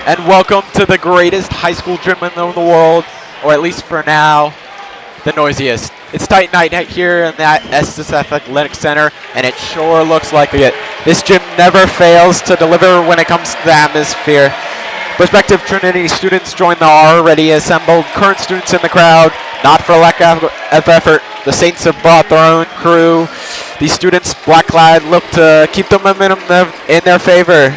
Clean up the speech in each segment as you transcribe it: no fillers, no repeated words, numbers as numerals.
and welcome to the greatest high school gym in the world, or at least for now, the noisiest. It's Titan Night here in that Estes Athletic Center, and it sure looks like it. This gym never fails to deliver when it comes to the atmosphere. Prospective Trinity students join the already assembled current students in the crowd, not for lack of effort. The Saints have brought their own crew. These students, black-clad, look to keep the momentum in their favor.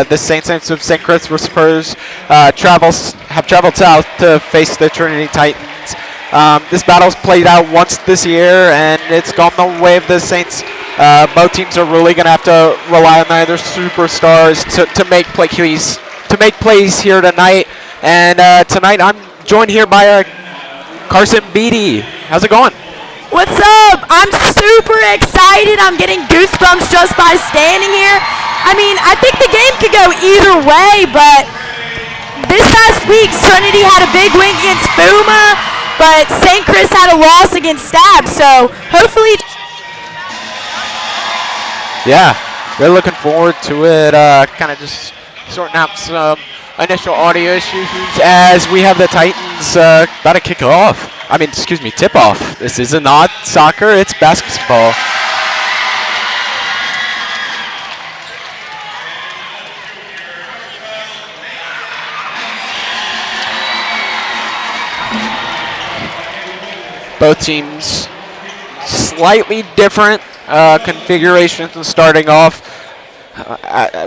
The Saints of St. Christopher's have traveled south to face the Trinity Titans. This battle's played out once this year, and it's gone the way of the Saints. Both teams are really going to have to rely on their superstars to make plays here tonight. And tonight I'm joined here by Carson Beatty. How's it going? What's up? I'm super excited. I'm getting goosebumps just by standing here. I mean, I think the game could go either way, but this past week, Trinity had a big win against Fuma, but St. Chris had a loss against Stab, so hopefully... Yeah, we're looking forward to it. Kind of just sorting out some initial audio issues as we have the Titans about to kick off. Tip off. This is not soccer, it's basketball. Both teams slightly different configurations starting off.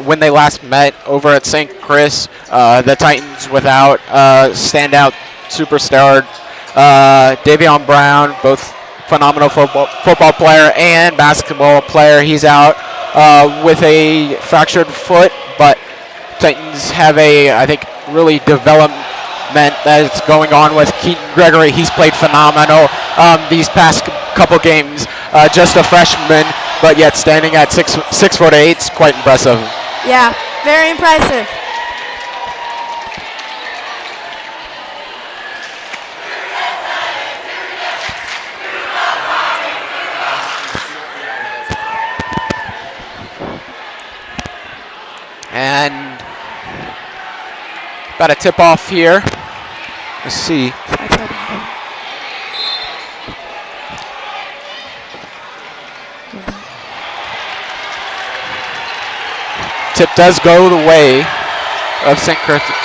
When they last met over at St. Chris, the Titans without standout superstar Davion Brown, both phenomenal football player and basketball player. He's out with a fractured foot, but Titans have I think, really development that's going on with Keaton Gregory. He's played phenomenal these past couple games. Just a freshman, but yet standing at 6'8", it's quite impressive. Yeah, very impressive. And got a tip off here. Let's see. Tip does go the way of St. Christopher's.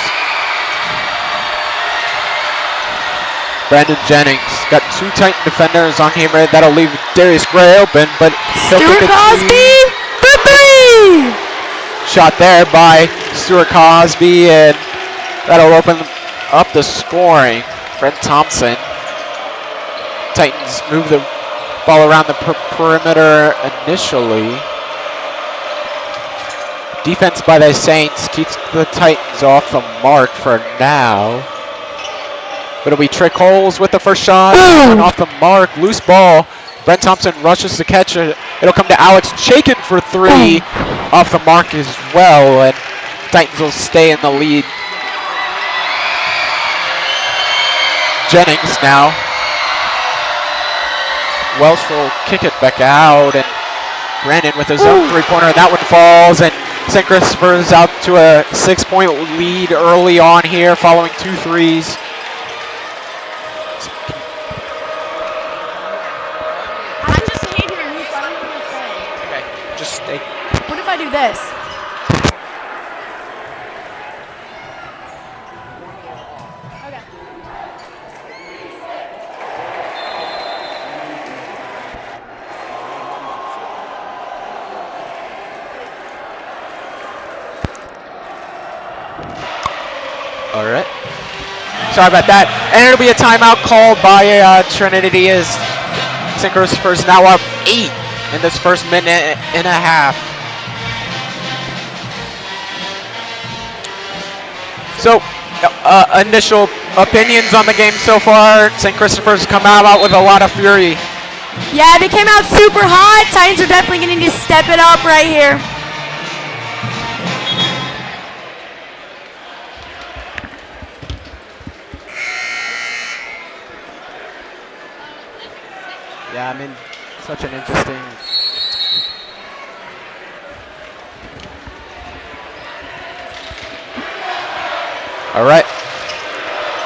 Brandon Jennings got two Titan defenders on him. That'll leave Darius Gray open, but he'll Stuart kick Cosby for three! Shot there by Stuart Cosby, and that'll open up the scoring. Brent Thompson. Titans move the ball around the perimeter initially. Defense by the Saints keeps the Titans off the mark for now. But it'll be Trick Holes with the first shot. And off the mark, loose ball. Brent Thompson rushes to catch it. It'll come to Alex Chaikin for three. Off the mark as well, and Titans will stay in the lead. Jennings now. Welsh will kick it back out, and Brandon with his own three-pointer, and that one falls, and St. Christopher's out to a 6-point lead early on here, following 2 threes. I just hate hearing you, so I don't know what to say. Okay, just stay. What if I do this? Okay. All right. Sorry about that. And it'll be a timeout called by Trinity as St. Christopher's now up 8 in this first minute and a half. So, initial opinions on the game so far. St. Christopher's come out with a lot of fury. Yeah, they came out super hot. Titans are definitely going to need to step it up right here. Yeah, I mean, such an interesting All right.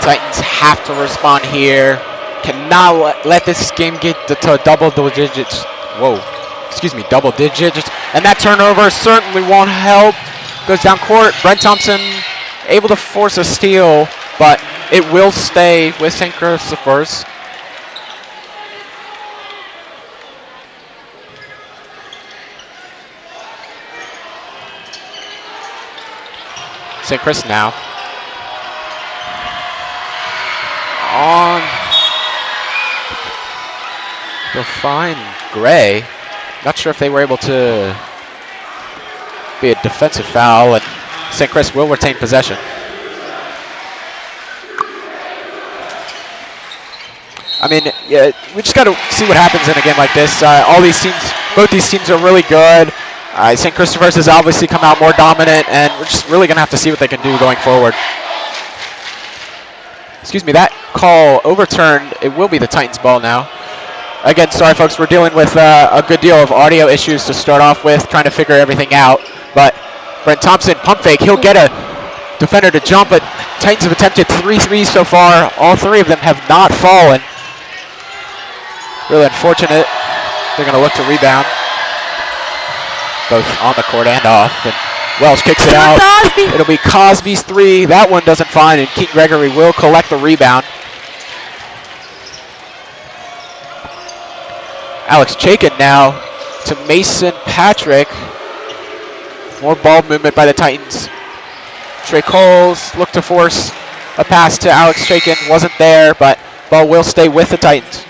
Titans have to respond here. Cannot let this game get to double digits. Whoa. Excuse me, double digits. And that turnover certainly won't help. Goes down court. Brent Thompson able to force a steal, but it will stay with St. Christopher's. St. Chris now. On. They'll find Gray. Not sure if they were able to be a defensive foul, and St. Chris will retain possession. I mean, yeah, we just got to see what happens in a game like this. All these teams, both these teams are really good. St. Christopher's has obviously come out more dominant, and we're just really going to have to see what they can do going forward. Excuse me, that call overturned. It will be the Titans' ball now. Again, sorry folks, we're dealing with a good deal of audio issues to start off with, trying to figure everything out. But Brent Thompson, pump fake, he'll get a defender to jump, but Titans have attempted 3 threes so far. All 3 of them have not fallen. Really unfortunate. They're going to look to rebound, both on the court and off. And Welsh kicks it out. It'll be Cosby's 3. That one doesn't find, and Keaton Gregory will collect the rebound. Alex Chaikin now to Mason Patrick. More ball movement by the Titans. Trey Coles looked to force a pass to Alex Chaikin. Wasn't there, but ball will stay with the Titans.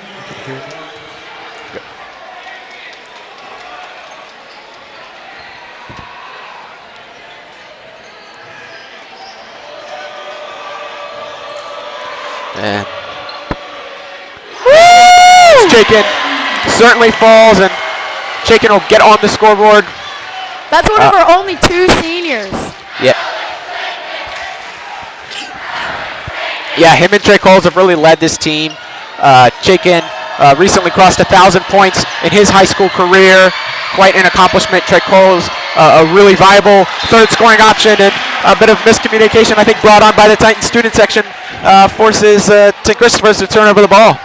And Chaikin certainly falls, and Chaikin will get on the scoreboard. That's one of our only 2 seniors. Yeah. Yeah, him and Trey Coles have really led this team. Chaikin recently crossed 1,000 points in his high school career. Quite an accomplishment. Trey Coles, a really viable third scoring option, and a bit of miscommunication, I think, brought on by the Titan student section, forces St. Christopher's to turn over the ball.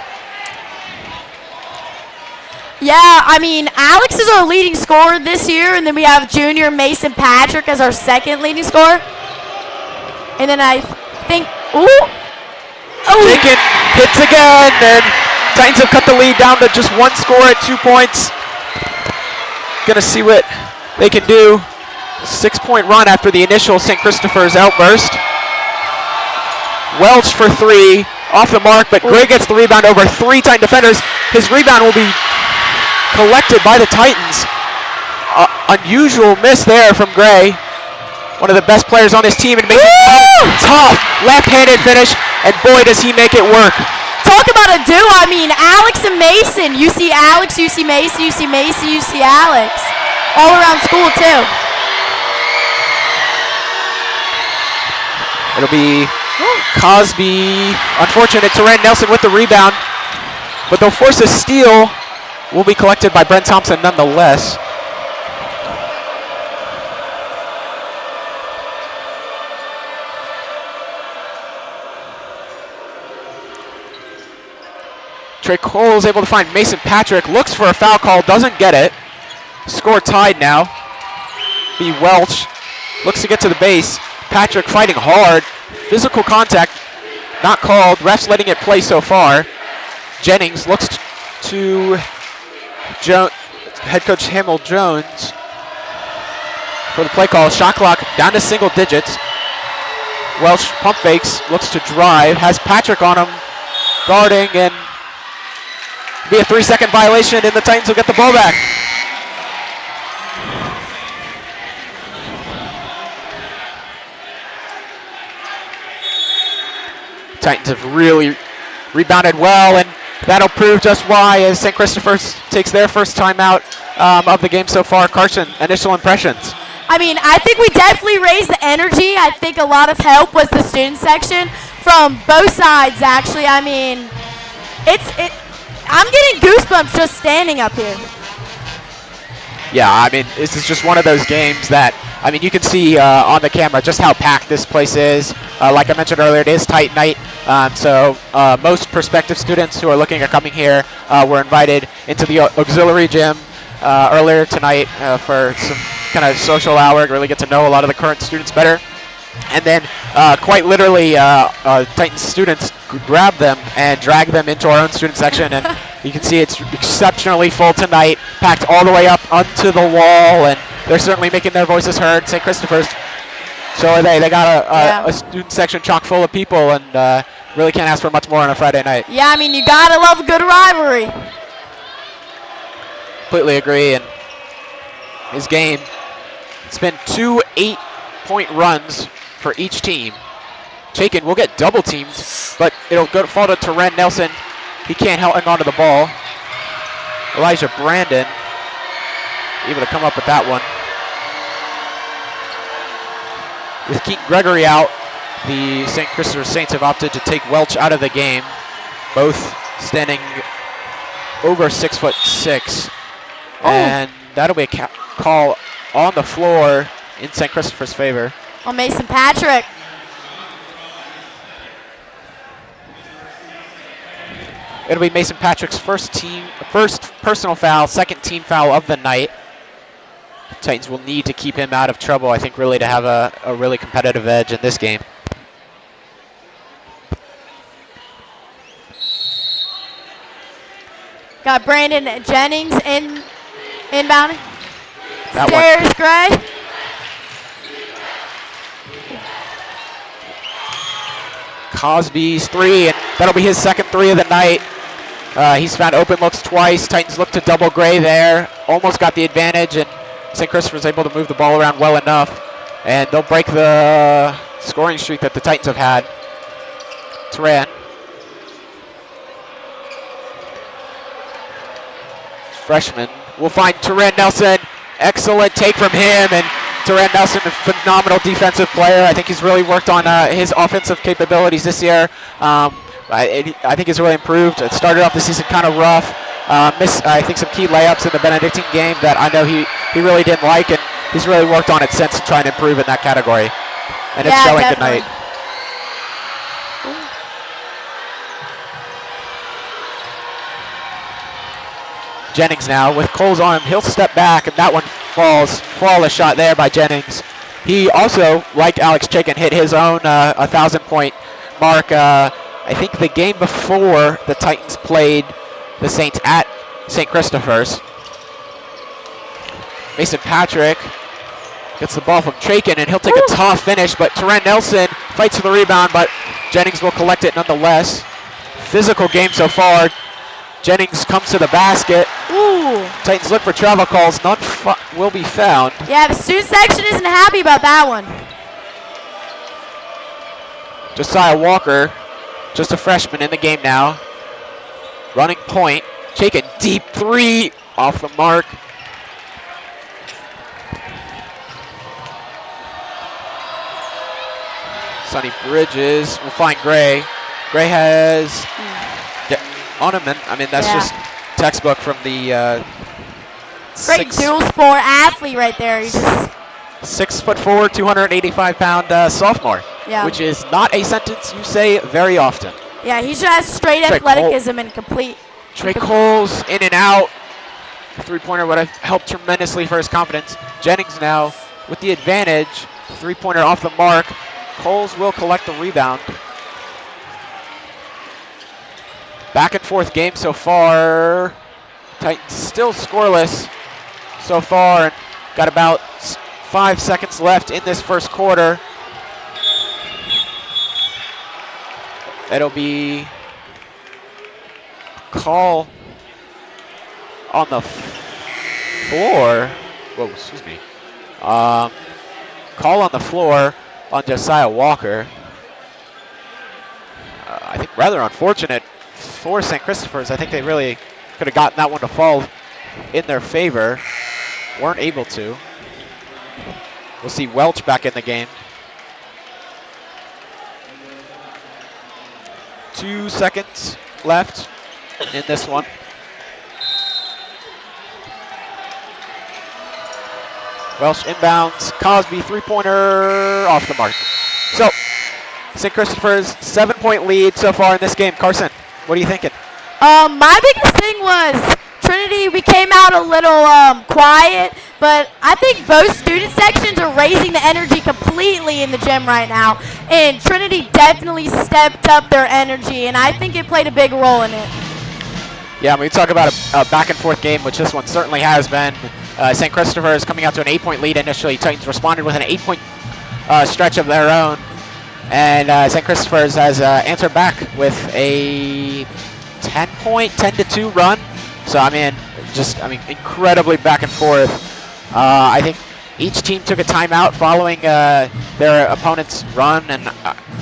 Yeah, I mean, Alex is our leading scorer this year, and then we have junior Mason Patrick as our second leading scorer. And then I think, Chaikin hits again, and Titans have cut the lead down to just 1 score at 2 points. Gonna see what they can do. A 6-point run after the initial St. Christopher's outburst. Welch for 3, off the mark, but Gray gets the rebound over 3 Titan defenders. His rebound will be collected by the Titans. Unusual miss there from Gray. One of the best players on this team, and makes it tough. Left-handed finish, and boy does he make it work. Talk about a duo. I mean, Alex and Mason. You see Alex, you see Mason, you see Mason, you see Alex. All around school, too. It'll be Cosby. Unfortunate, Teran Nelson with the rebound. But they'll force a steal. Will be collected by Brent Thompson nonetheless. Trey Cole is able to find Mason Patrick. Looks for a foul call, doesn't get it. Score tied now. B. Welch looks to get to the base. Patrick fighting hard. Physical contact not called. Refs letting it play so far. Jennings looks to head coach Hamill Jones for the play call. Shot clock down to single digits. Welch pump fakes, looks to drive, has Patrick on him, guarding, and be a 3-second violation, and the Titans will get the ball back. Titans have really rebounded well, and that'll prove just why as St. Christopher's takes their first timeout of the game so far. Carson, initial impressions? I mean, I think we definitely raised the energy. I think a lot of help was the student section from both sides, actually. I mean, I'm getting goosebumps just standing up here. Yeah, I mean, this is just one of those games that I mean, you can see on the camera just how packed this place is. Like I mentioned earlier, it is tight night, so most prospective students who are looking at coming here were invited into the auxiliary gym earlier tonight for some kind of social hour, really get to know a lot of the current students better. And then quite literally, Titans students grab them and drag them into our own student section, and you can see it's exceptionally full tonight, packed all the way up onto the wall, and they're certainly making their voices heard. St. Christopher's, so are they. They got a student section chock full of people, and really can't ask for much more on a Friday night. Yeah, I mean, you gotta love a good rivalry. Completely agree, and his game, it's been 2 8-point runs for each team. Chaikin will get double teamed, but it'll fall to Teren Nelson. He can't hang on to the ball. Elijah Brandon able to come up with that one. With Keaton Gregory out, the St. Christopher Saints have opted to take Welch out of the game, both standing over 6'6", and that'll be a call on the floor in St. Christopher's favor. On Mason Patrick. It'll be Mason Patrick's first personal foul, second team foul of the night. Titans will need to keep him out of trouble, I think, really to have a really competitive edge in this game. Got Brandon Jennings inbounding. That Darius Gray. Cosby's three, and that'll be his second three of the night. He's found open looks twice. Titans look to double Gray there. Almost got the advantage, and St. Christopher's able to move the ball around well enough. And they'll break the scoring streak that the Titans have had. Teren. Freshman. We'll find Teren Nelson. Excellent take from him, and Teren Nelson, a phenomenal defensive player. I think he's really worked on his offensive capabilities this year. I think he's really improved. It started off the season kind of rough. Missed, I think, some key layups in the Benedictine game that I know he really didn't like, and he's really worked on it since to try and improve in that category. And it's showing definitely. tonight. Jennings now with Cole's arm. He'll step back, and that one falls. Flawless shot there by Jennings. He also, like Alex Chaikin, hit his own 1,000-point mark. I think the game before the Titans played the Saints at St. Christopher's. Mason Patrick gets the ball from Chaikin, and he'll take a tough finish, but Teren Nelson fights for the rebound, but Jennings will collect it nonetheless. Physical game so far. Jennings comes to the basket. Ooh. Titans look for travel calls. None will be found. Yeah, the student section isn't happy about that one. Josiah Walker, just a freshman in the game now. Running point. Chaikin, deep three, off the mark. Sonny Bridges will find Gray. Gray has on him, and I mean that's just textbook from the great dual sport athlete right there. He just 6'4", 285-pound sophomore. Yeah. Which is not a sentence you say very often. Yeah, he just has straight athleticism and complete. Trey Coles in and out. Three-pointer would have helped tremendously for his confidence. Jennings now with the advantage. Three-pointer off the mark. Coles will collect the rebound. Back and forth game so far. Titans still scoreless so far, and got about 5 seconds left in this first quarter. It'll be call on the floor. Whoa, excuse me. Call on the floor on Josiah Walker. I think rather unfortunate for St. Christopher's. I think they really could have gotten that one to fall in their favor. Weren't able to. We'll see Welch back in the game. 2 seconds left in this one. Welsh inbounds. Cosby three-pointer off the mark. So, St. Christopher's 7-point lead so far in this game. Carson, what are you thinking? My biggest thing was Trinity. We came out a little quiet, but I think both student sections are raising the energy completely in the gym right now. And Trinity definitely stepped up their energy, and I think it played a big role in it. Yeah, when we talk about a back-and-forth game, which this one certainly has been, St. Christopher is coming out to an 8-point lead initially. Titans responded with an 8-point stretch of their own. And St. Christopher's has answered back with a 10-2 run. So, I mean, incredibly back and forth. I think each team took a timeout following their opponent's run, and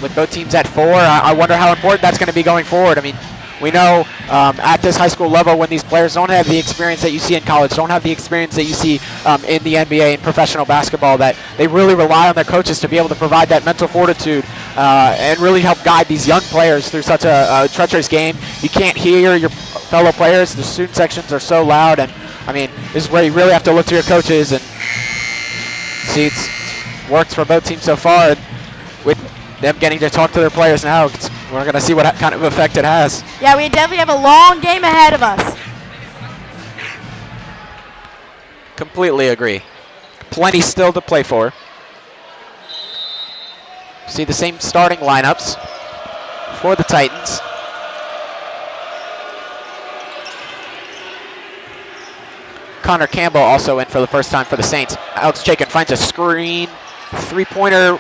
with both teams at 4, I wonder how important that's going to be going forward. I mean, we know at this high school level, when these players don't have the experience that you see in college, don't have the experience that you see in the NBA and professional basketball, that they really rely on their coaches to be able to provide that mental fortitude and really help guide these young players through such a treacherous game. You can't hear your fellow players. The student sections are so loud, and I mean, this is where you really have to look to your coaches and see it's worked for both teams so far. And with them getting to talk to their players now, we're going to see what kind of effect it has. Yeah, we definitely have a long game ahead of us. Completely agree. Plenty still to play for. See the same starting lineups for the Titans. Connor Campbell also in for the first time for the Saints. Alex Chaikin finds a screen. Three-pointer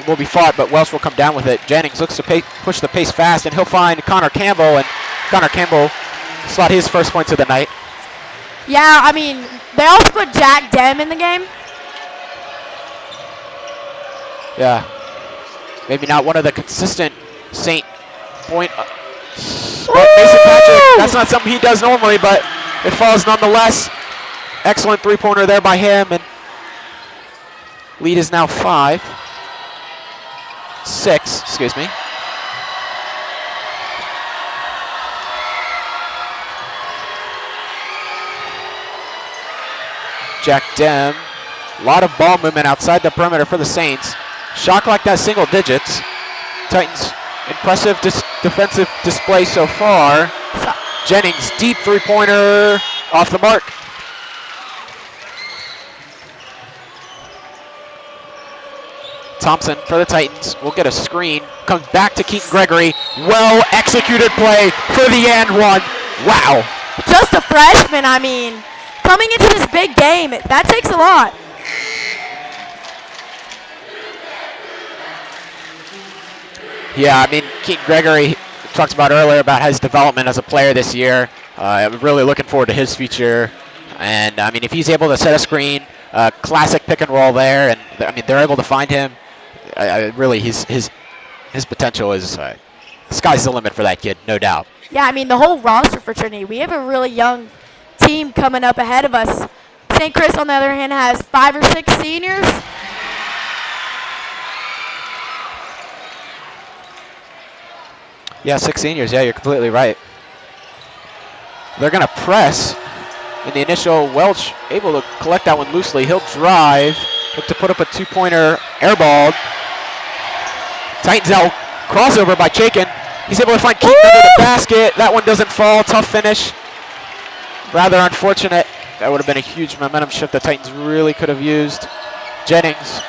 will be fought, but Welsh will come down with it. Jennings looks to push the pace fast, and he'll find Connor Campbell, and Connor Campbell slot his first points of the night. Yeah, I mean, they also put Jack Dem in the game. Yeah. Maybe not one of the consistent Saint point. Mason Patrick, that's not something he does normally, but it falls nonetheless. Excellent three-pointer there by him, and lead is now 6, excuse me. Jack Dem, a lot of ball movement outside the perimeter for the Saints. Shot clock that single digits. Titans, impressive defensive display so far. Jennings, deep three-pointer, off the mark. Thompson for the Titans will get a screen. Comes back to Keaton Gregory. Well executed play for the and one. Wow. Just a freshman, I mean, coming into this big game, that takes a lot. Yeah, I mean, Keaton Gregory talked about earlier about his development as a player this year. I'm really looking forward to his future. And, I mean, if he's able to set a screen, classic pick and roll there, and, I mean, they're able to find him, really, his potential is, sky's the limit for that kid, no doubt. Yeah, I mean, the whole roster for Trinity, we have a really young team coming up ahead of us. St. Chris, on the other hand, has 5 or 6 seniors. Yeah, 6 seniors. Yeah, you're completely right. They're going to press in the initial. Welch able to collect that one loosely. He'll drive. Look to put up a two-pointer airball. Titans out. Crossover by Chaikin. He's able to find Keaton under the basket. That one doesn't fall. Tough finish. Rather unfortunate. That would have been a huge momentum shift the Titans really could have used. Jennings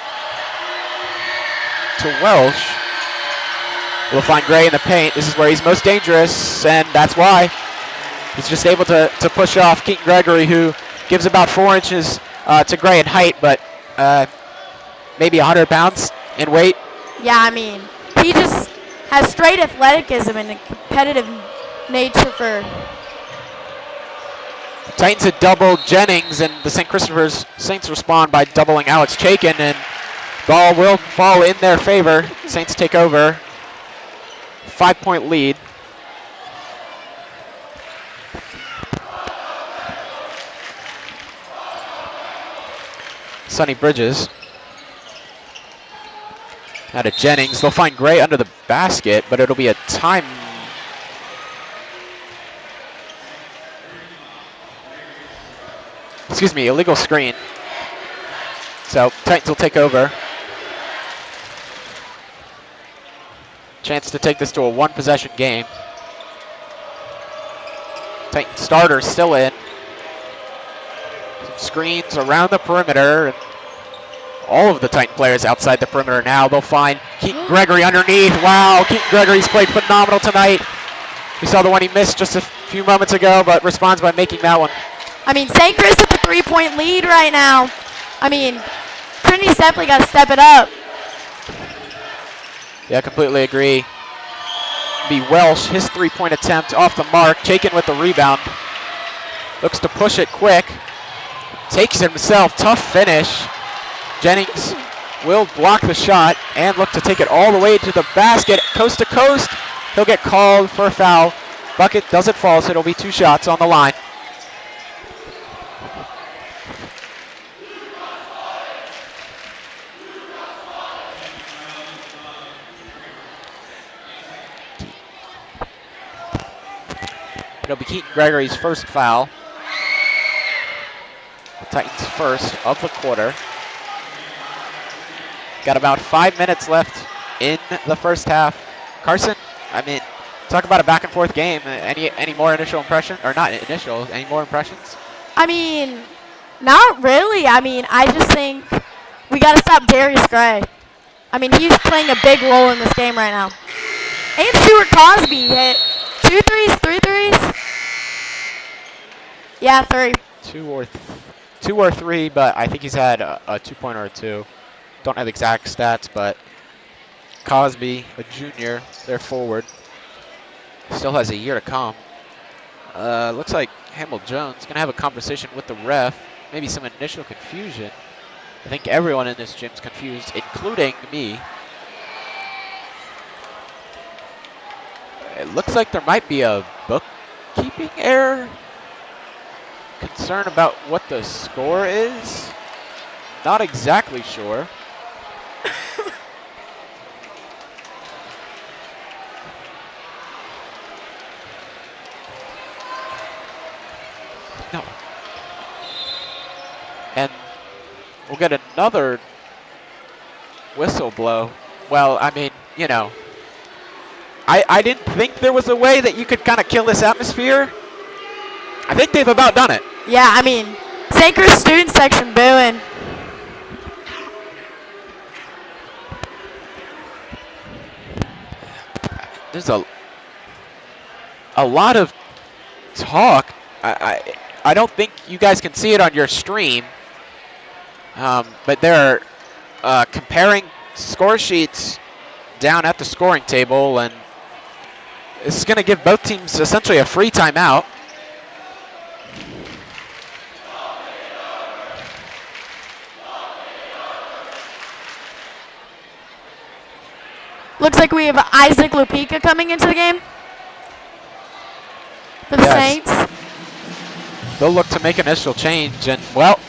to Welsh. We'll find Gray in the paint. This is where he's most dangerous, and that's why. He's just able to push off Keaton Gregory, who gives about 4 inches to Gray in height, but maybe 100 pounds in weight. Yeah, I mean, he just has straight athleticism and a competitive nature for... Titans had doubled Jennings, and the St. Christopher's Saints respond by doubling Alex Chaikin, and ball will fall in their favor. Saints take over. 5-point lead. Sonny Bridges. Now to Jennings. They'll find Gray under the basket, but it'll be a time. Excuse me, illegal screen. So Titans will take over. Chance to take this to a one-possession game. Titan starter still in. Some screens around the perimeter. And all of the Titan players outside the perimeter now. They'll find Keaton Gregory underneath. Wow, Keaton Gregory's played phenomenal tonight. We saw the one he missed just a few moments ago, but responds by making that one. I mean, St. Chris with the 3-point lead right now. I mean, Trinity's definitely got to step it up. Yeah, completely agree. Be Welsh, his 3-point attempt off the mark, taken with the rebound. Looks to push it quick. Takes it himself, tough finish. Jennings will block the shot and look to take it all the way to the basket, coast to coast. He'll get called for a foul. Bucket doesn't fall, so it'll be 2 shots on the line. It'll be Keaton Gregory's first foul. The Titans' first of the quarter. Got about 5 minutes left in the first half. Carson, I mean, talk about a back and forth game. Any more initial impressions? Or not initial, any more impressions? I mean, not really. I mean, I just think we got to stop Darius Gray. I mean, he's playing a big role in this game right now. And Stuart Cosby hit 2 threes, 3 threes. Yeah, 3. Two or three, but I think he's had a 2-pointer or 2. Don't have exact stats, but Cosby, a junior, their forward, still has a year to come. Looks like Hamill Jones gonna have a conversation with the ref. Maybe some initial confusion. I think everyone in this gym's confused, including me. It looks like there might be a bookkeeping error. Concern about what the score is. Not exactly sure. No. And we'll get another whistle blow. Well, I mean, you know, I didn't think there was a way that you could kind of kill this atmosphere. I think they've about done it. Yeah, I mean, St. Chris student section booing. There's a lot of talk. I don't think you guys can see it on your stream, but they're comparing score sheets down at the scoring table, and this is going to give both teams essentially a free timeout. Looks like we have Isaac Lupika coming into the game for the Saints. They'll look to make an initial change, and well,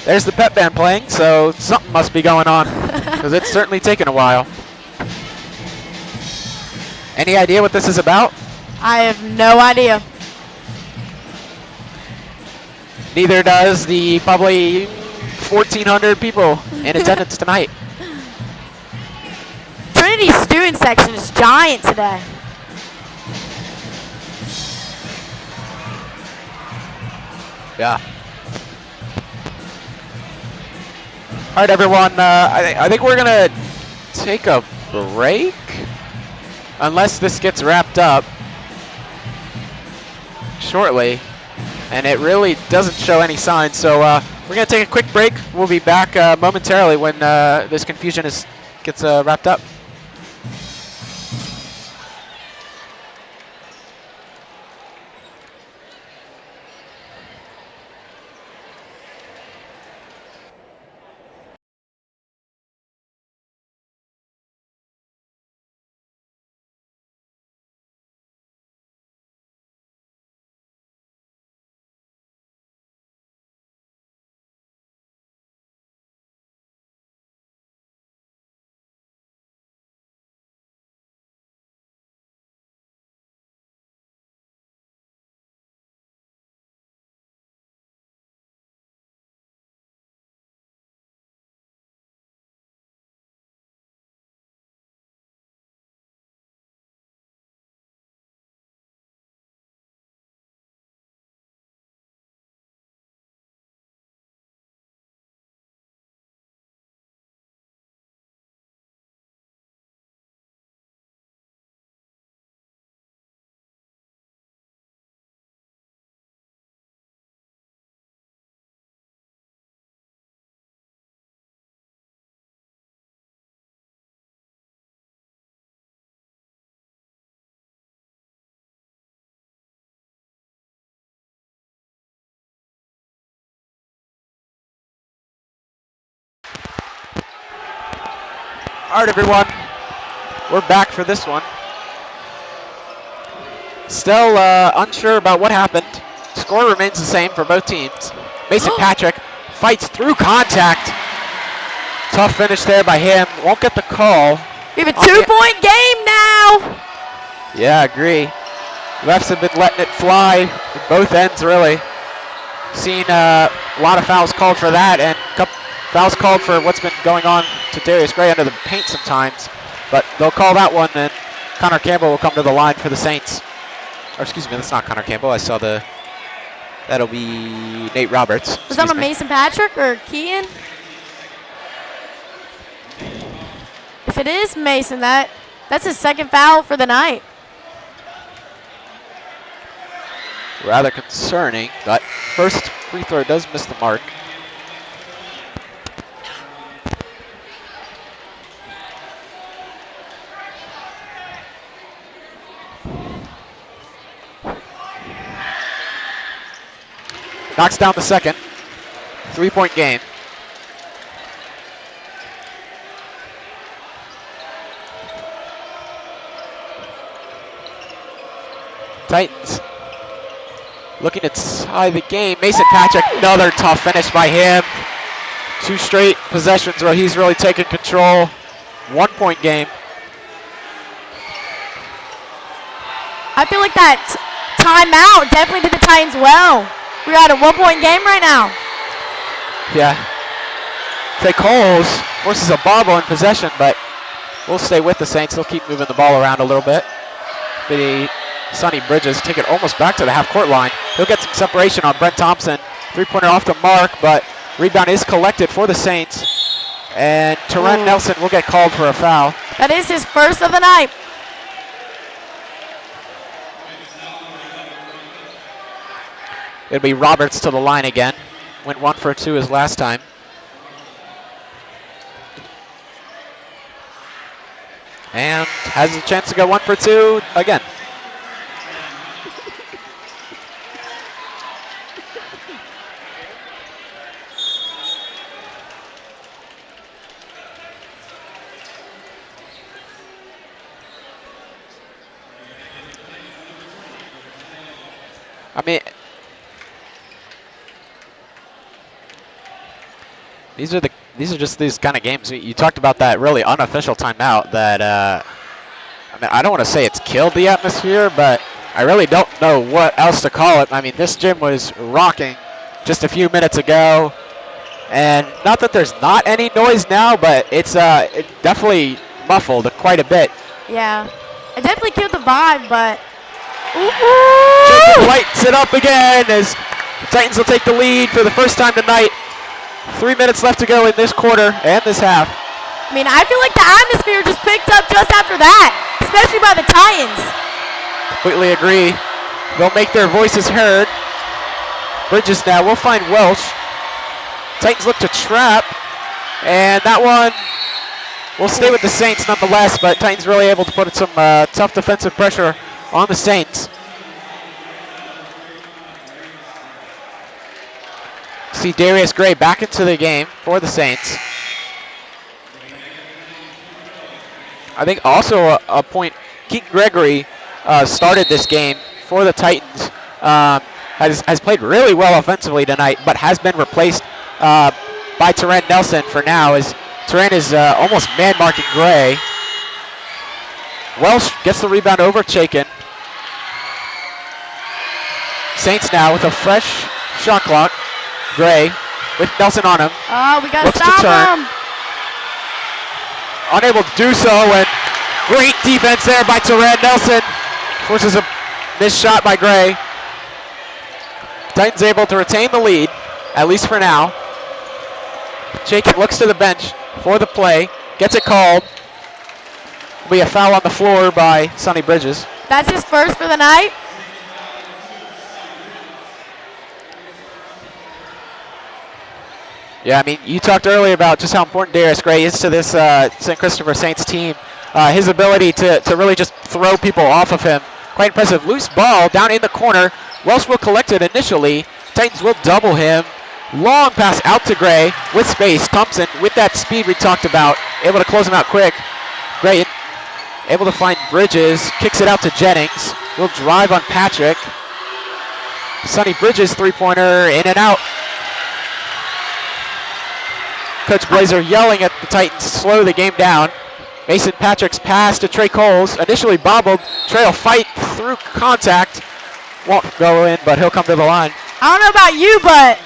there's the pep band playing, so something must be going on, because it's certainly taken a while. Any idea what this is about? I have no idea. Neither does the probably 1,400 people in attendance tonight. Trinity's student section is giant today. Yeah. All right, everyone. I think we're gonna take a break, unless this gets wrapped up shortly, and it really doesn't show any signs. So we're gonna take a quick break. We'll be back momentarily when this confusion gets wrapped up. All right, everyone. We're back for this one. Still unsure about what happened. Score remains the same for both teams. Mason Patrick fights through contact. Tough finish there by him. Won't get the call. We have a 2-point game now. Yeah, I agree. Refs have been letting it fly at both ends, really. Seen a lot of fouls called for that, and a couple fouls called for what's been going on to Darius Gray under the paint sometimes. But they'll call that one, and Connor Campbell will come to the line for the Saints. Or excuse me, that's not Connor Campbell. I saw that'll be Nate Roberts. Was that a Mason Patrick or Kean? If it is Mason, that's his second foul for the night. Rather concerning, but first free throw does miss the mark. Knocks down the second. 3-point game. Titans looking to tie the game. Mason Patrick, another tough finish by him. 2 straight possessions where he's really taken control. 1-point game. I feel like that timeout definitely did the Titans well. We're at a 1-point game right now. Yeah. Trey Coles forces a bobble in possession, but we'll stay with the Saints. They'll keep moving the ball around a little bit. Sonny Bridges take it almost back to the half-court line. He'll get some separation on Brent Thompson. 3-pointer off the mark, but rebound is collected for the Saints. And Terren Nelson will get called for a foul. That is his first of the night. It'll be Roberts to the line again. Went 1 for 2 his last time. And has a chance to go 1 for 2 again. I mean, these are just these kind of games. You talked about that really unofficial timeout that I mean, I don't want to say it's killed the atmosphere, but I really don't know what else to call it. I mean, this gym was rocking just a few minutes ago, and not that there's not any noise now, but it's it definitely muffled quite a bit. Yeah, it definitely killed the vibe, but. Jacob lights it up again as the Titans will take the lead for the first time tonight. 3 minutes left to go in this quarter and this half. I mean, I feel like the atmosphere just picked up just after that, especially by the Titans. Completely agree. They'll make their voices heard. Bridges now will find Welsh. Titans look to trap, and that one will stay with the Saints nonetheless, but Titans really able to put some tough defensive pressure on the Saints. See Darius Gray back into the game for the Saints. I think also a point, Keaton Gregory started this game for the Titans. Has played really well offensively tonight, but has been replaced by Terren Nelson for now, as Terren is almost man-marking Gray. Welsh gets the rebound over Chaikin. Saints now with a fresh shot clock. Gray with Nelson on him. Oh, we got to Looks to stop turn. him. Unable to do so, and great defense there by Terren Nelson. Forces a missed shot by Gray. Titans able to retain the lead, at least for now. Chaikin looks to the bench for the play. Gets it called. Will be a foul on the floor by Sonny Bridges. That's his first for the night. Yeah, I mean, you talked earlier about just how important Darius Gray is to this St. Christopher Saints team. His ability to really just throw people off of him. Quite impressive. Loose ball down in the corner. Welsh will collect it initially. Titans will double him. Long pass out to Gray with space. Thompson with that speed we talked about, able to close him out quick. Gray able to find Bridges, kicks it out to Jennings. Will drive on Patrick. Sonny Bridges three-pointer, in and out. Coach Blazer yelling at the Titans to slow the game down. Mason Patrick's pass to Trey Coles, initially bobbled. Trey will fight through contact. Won't go in, but he'll come to the line. I don't know about you, but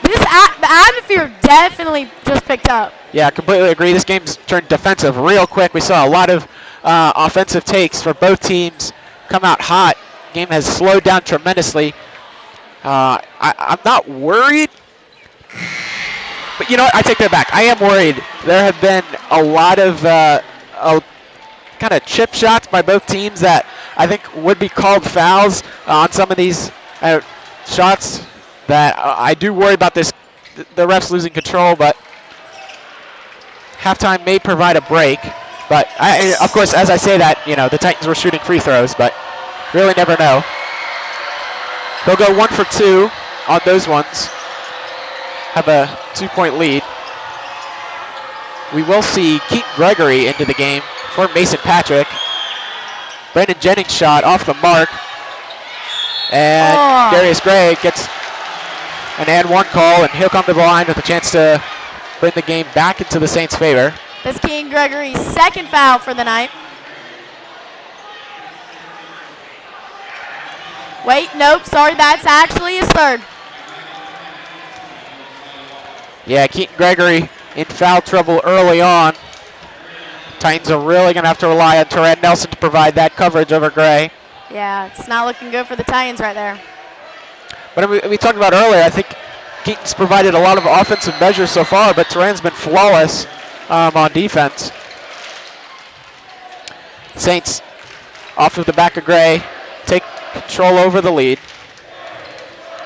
the atmosphere definitely just picked up. Yeah, I completely agree. This game's turned defensive real quick. We saw a lot of offensive takes for both teams come out hot. Game has slowed down tremendously. I'm not worried, but you know what? I take that back. I am worried. There have been a lot of kind of chip shots by both teams that I think would be called fouls on some of these shots that I do worry about this, the refs losing control, but halftime may provide a break. But of course, as I say that, you know, the Titans were shooting free throws, but really never know. They'll go 1 for 2 on those ones. Have a 2-point lead. We will see Keaton Gregory into the game for Mason Patrick. Brandon Jennings shot off the mark. And Darius Gray gets an and one call, and he'll come to the line with a chance to bring the game back into the Saints' favor. That's Keaton Gregory's second foul for the night. Wait, nope, sorry, that's actually his third. Yeah, Keaton Gregory in foul trouble early on. Titans are really going to have to rely on Terran Nelson to provide that coverage over Gray. Yeah, it's not looking good for the Titans right there. But we talked about earlier, I think Keaton's provided a lot of offensive measures so far, but Terran's been flawless on defense. Saints off of the back of Gray, take control over the lead.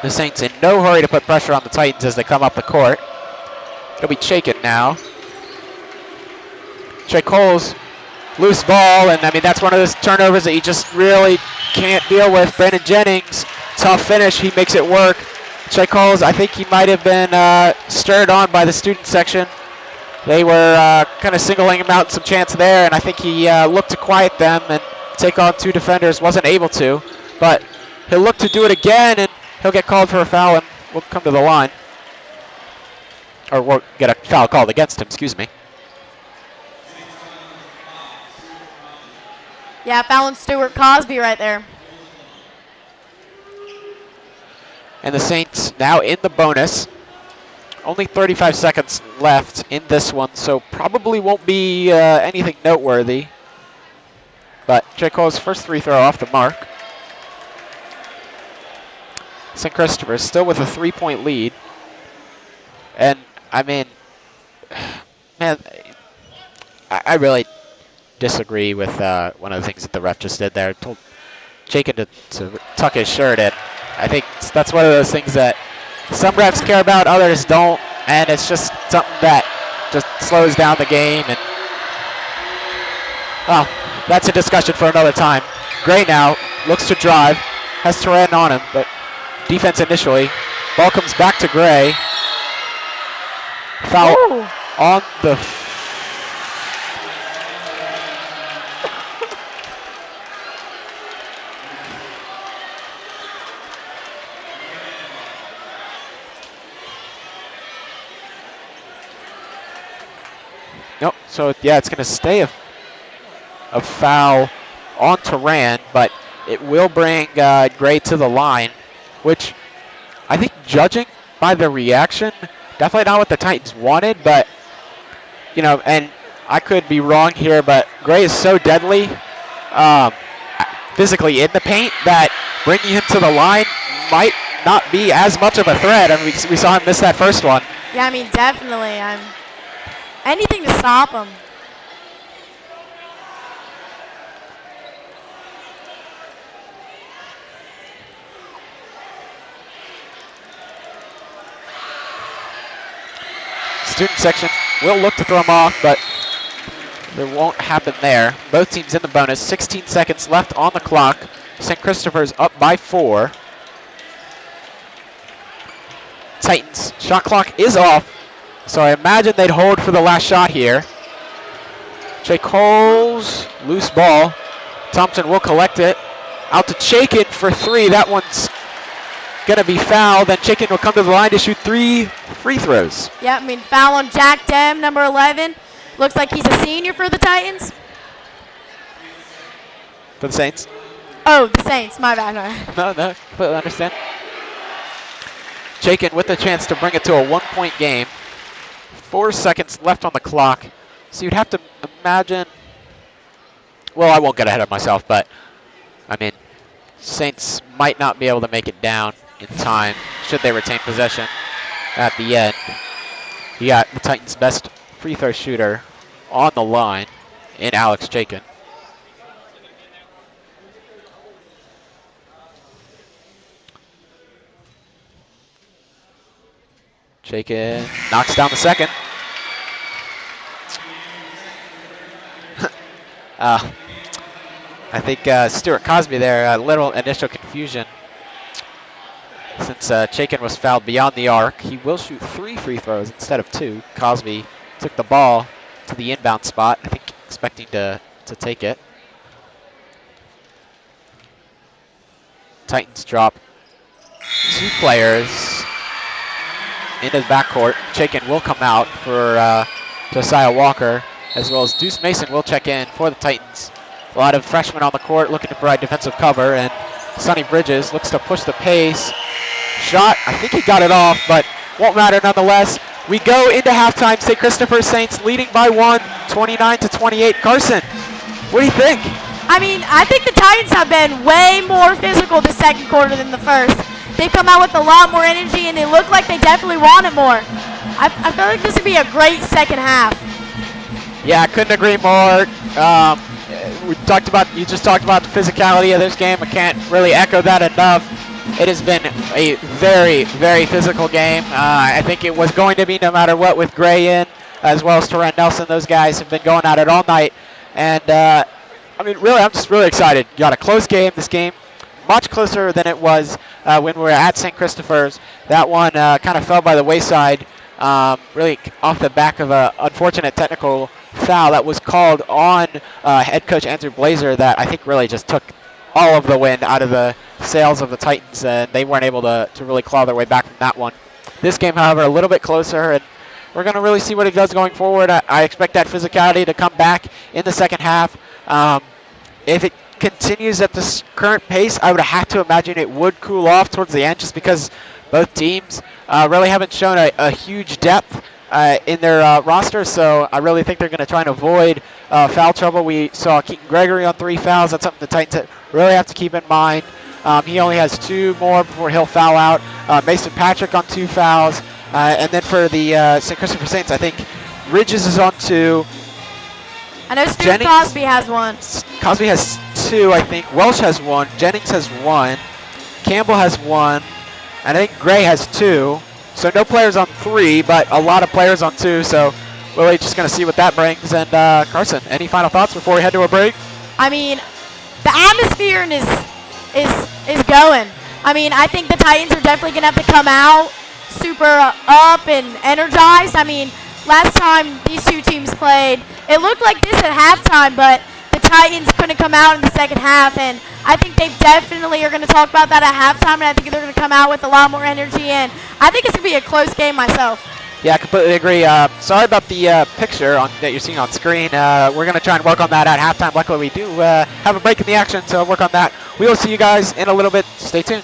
The Saints in no hurry to put pressure on the Titans as they come up the court. It'll be Chaikin now. Trey Coles, loose ball, and I mean that's one of those turnovers that you just really can't deal with. Brandon Jennings, tough finish, he makes it work. Trey Coles, I think he might have been stirred on by the student section. They were kind of singling him out some chance there, and I think he looked to quiet them and take on two defenders, wasn't able to. But he'll look to do it again, and he'll get called for a foul, and we'll come to the line. Or we'll get a foul called against him, excuse me. Yeah, fouling Stuart Cosby right there. And the Saints now in the bonus. Only 35 seconds left in this one, so probably won't be anything noteworthy. But Trey Cole's first free throw off the mark. St. Christopher still with a 3-point lead. And, I mean, man, I really disagree with one of the things that the ref just did there. Told Chaikin to tuck his shirt in. I think that's one of those things that some refs care about, others don't, and it's just something that just slows down the game. And well, that's a discussion for another time. Gray now looks to drive, has Terran on him, but defense initially. Ball comes back to Gray. Foul on the Nope. So yeah, it's going to stay a foul on Terran, but it will bring Gray to the line, which I think, judging by the reaction, definitely not what the Titans wanted. But you know, and I could be wrong here, but Gray is so deadly physically in the paint that bringing him to the line might not be as much of a threat. I mean, we saw him miss that first one. Yeah, I mean, definitely. Anything to stop him. Student section will look to throw him off, but it won't happen there. Both teams in the bonus. 16 seconds left on the clock. St. Christopher's up by 4. Titans shot clock is off, so I imagine they'd hold for the last shot here. Jake Coles, loose ball. Thompson will collect it. Out to Chaikin for three. That one's going to be fouled. Then Chaikin will come to the line to shoot 3 free throws. Yeah, I mean, foul on Jack Dem, number 11. Looks like he's a senior for the Titans. For the Saints? Oh, the Saints. My bad. No. No, completely understand. Chaikin with a chance to bring it to a 1-point game. 4 seconds left on the clock. So you'd have to imagine, well, I won't get ahead of myself, but I mean, Saints might not be able to make it down in time should they retain possession at the end. You got the Titans' best free throw shooter on the line in Alex Chaikin. Chaikin knocks down the second. I think Stuart Cosby there, a little initial confusion. Since Chaikin was fouled beyond the arc, he will shoot 3 free throws instead of 2. Cosby took the ball to the inbound spot, I think expecting to take it. Titans drop 2 players into the backcourt. Chaikin will come out for Josiah Walker, as well as Deuce Mason will check in for the Titans. A lot of freshmen on the court looking to provide defensive cover, and Sonny Bridges looks to push the pace. Shot, I think he got it off, but won't matter nonetheless. We go into halftime. St. Christopher Saints leading by 1, 29-28. Carson, what do you think? I mean, I think the Titans have been way more physical the second quarter than the first. They've come out with a lot more energy, and they look like they definitely want it more. I feel like this would be a great second half. Yeah, I couldn't agree more. You just talked about the physicality of this game. I can't really echo that enough. It has been a very, very physical game. I think it was going to be no matter what with Gray in, as well as Terran Nelson. Those guys have been going at it all night. And, I mean, really, I'm just really excited. You got a close game. This game, much closer than it was when we were at St. Christopher's. That one kind of fell by the wayside, really off the back of an unfortunate technical foul that was called on head coach Andrew Blazer that I think really just took all of the wind out of the sails of the Titans, and they weren't able to really claw their way back from that one. This game, however, a little bit closer, and we're going to really see what it does going forward. I expect that physicality to come back in the second half. If it continues at this current pace, I would have to imagine it would cool off towards the end, just because both teams really haven't shown a huge depth in their roster, so I really think they're going to try and avoid foul trouble. We saw Keaton Gregory on 3 fouls. That's something the Titans really have to keep in mind. He only has 2 more before he'll foul out. Mason Patrick on 2 fouls. And then for the St. Christopher Saints, I think Ridges is on 2. I know Stuart Cosby has 1. Cosby has 2, I think. Welsh has 1. Jennings has 1. Campbell has 1. And I think Gray has 2. So no players on 3, but a lot of players on 2. So really just going to see what that brings. And Carson, any final thoughts before we head to a break? I mean, the atmosphere is going. I mean, I think the Titans are definitely going to have to come out super up and energized. I mean, last time these two teams played, it looked like this at halftime, but the Titans couldn't come out in the second half, and I think they definitely are going to talk about that at halftime, and I think they're going to come out with a lot more energy, and I think it's going to be a close game myself. Yeah, I completely agree. Sorry about the picture that you're seeing on screen. We're going to try and work on that at halftime. Luckily, we do have a break in the action, so work on that. We will see you guys in a little bit. Stay tuned.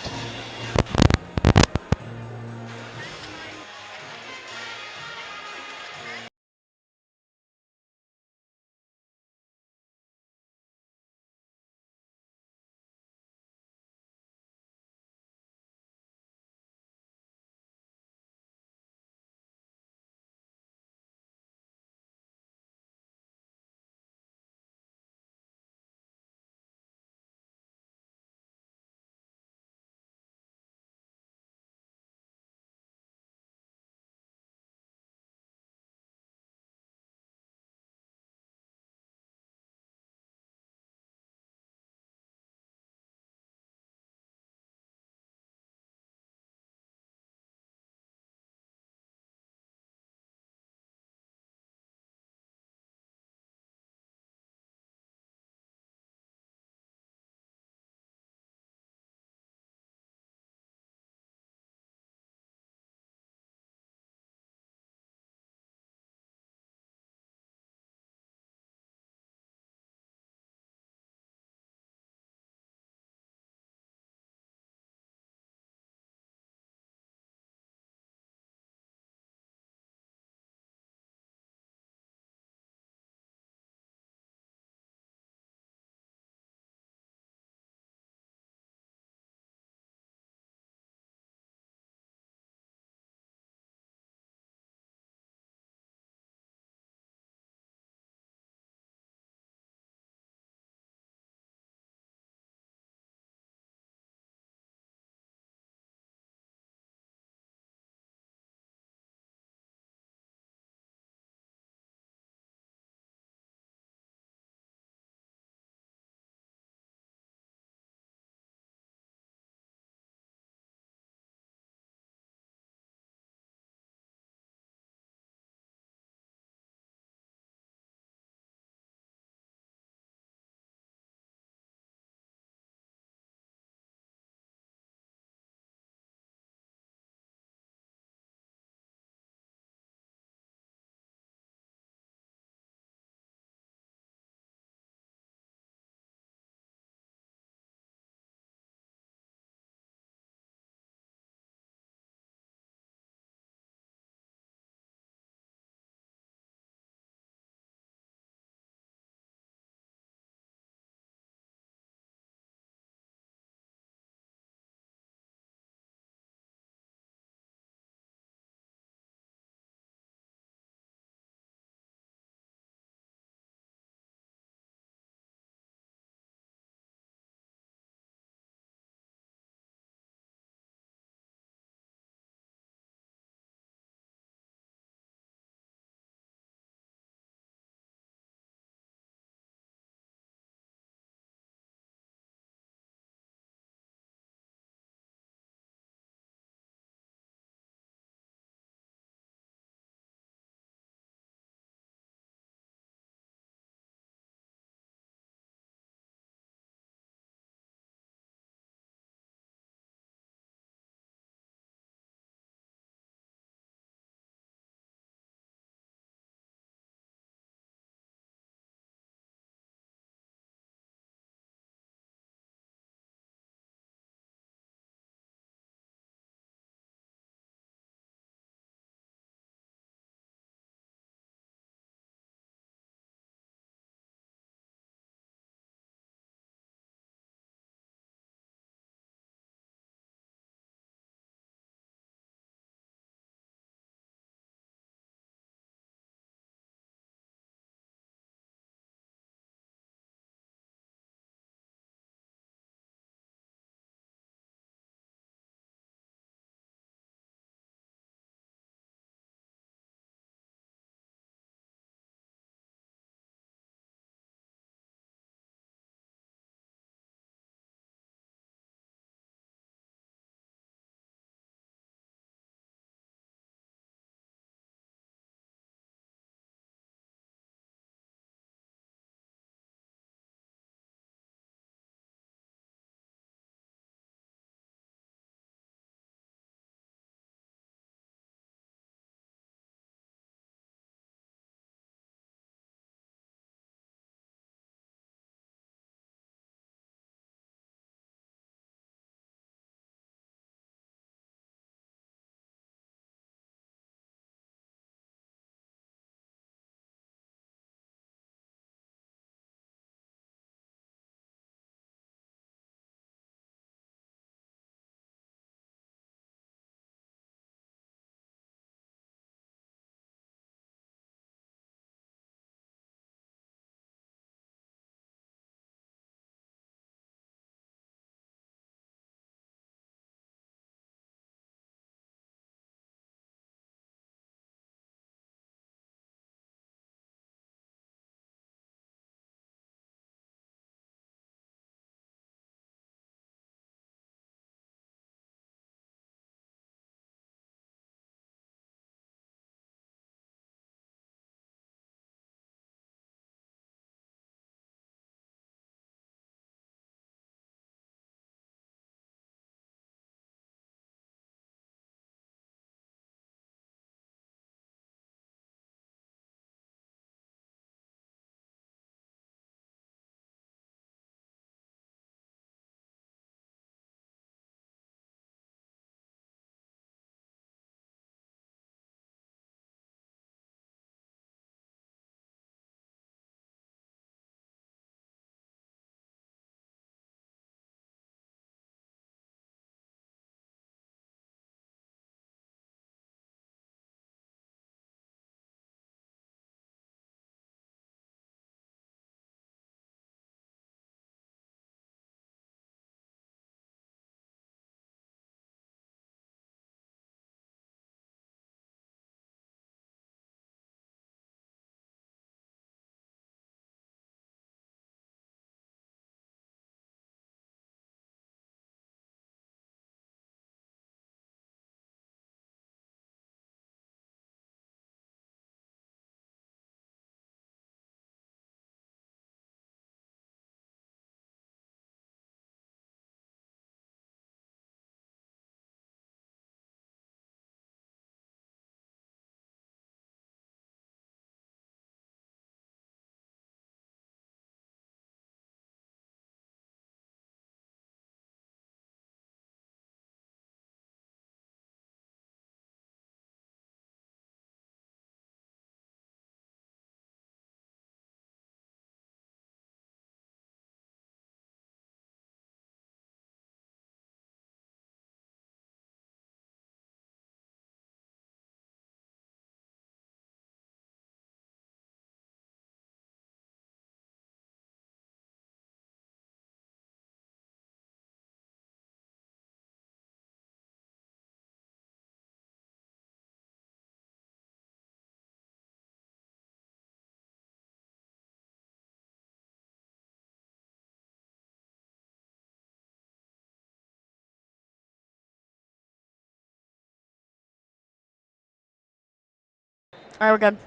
All right, we're good.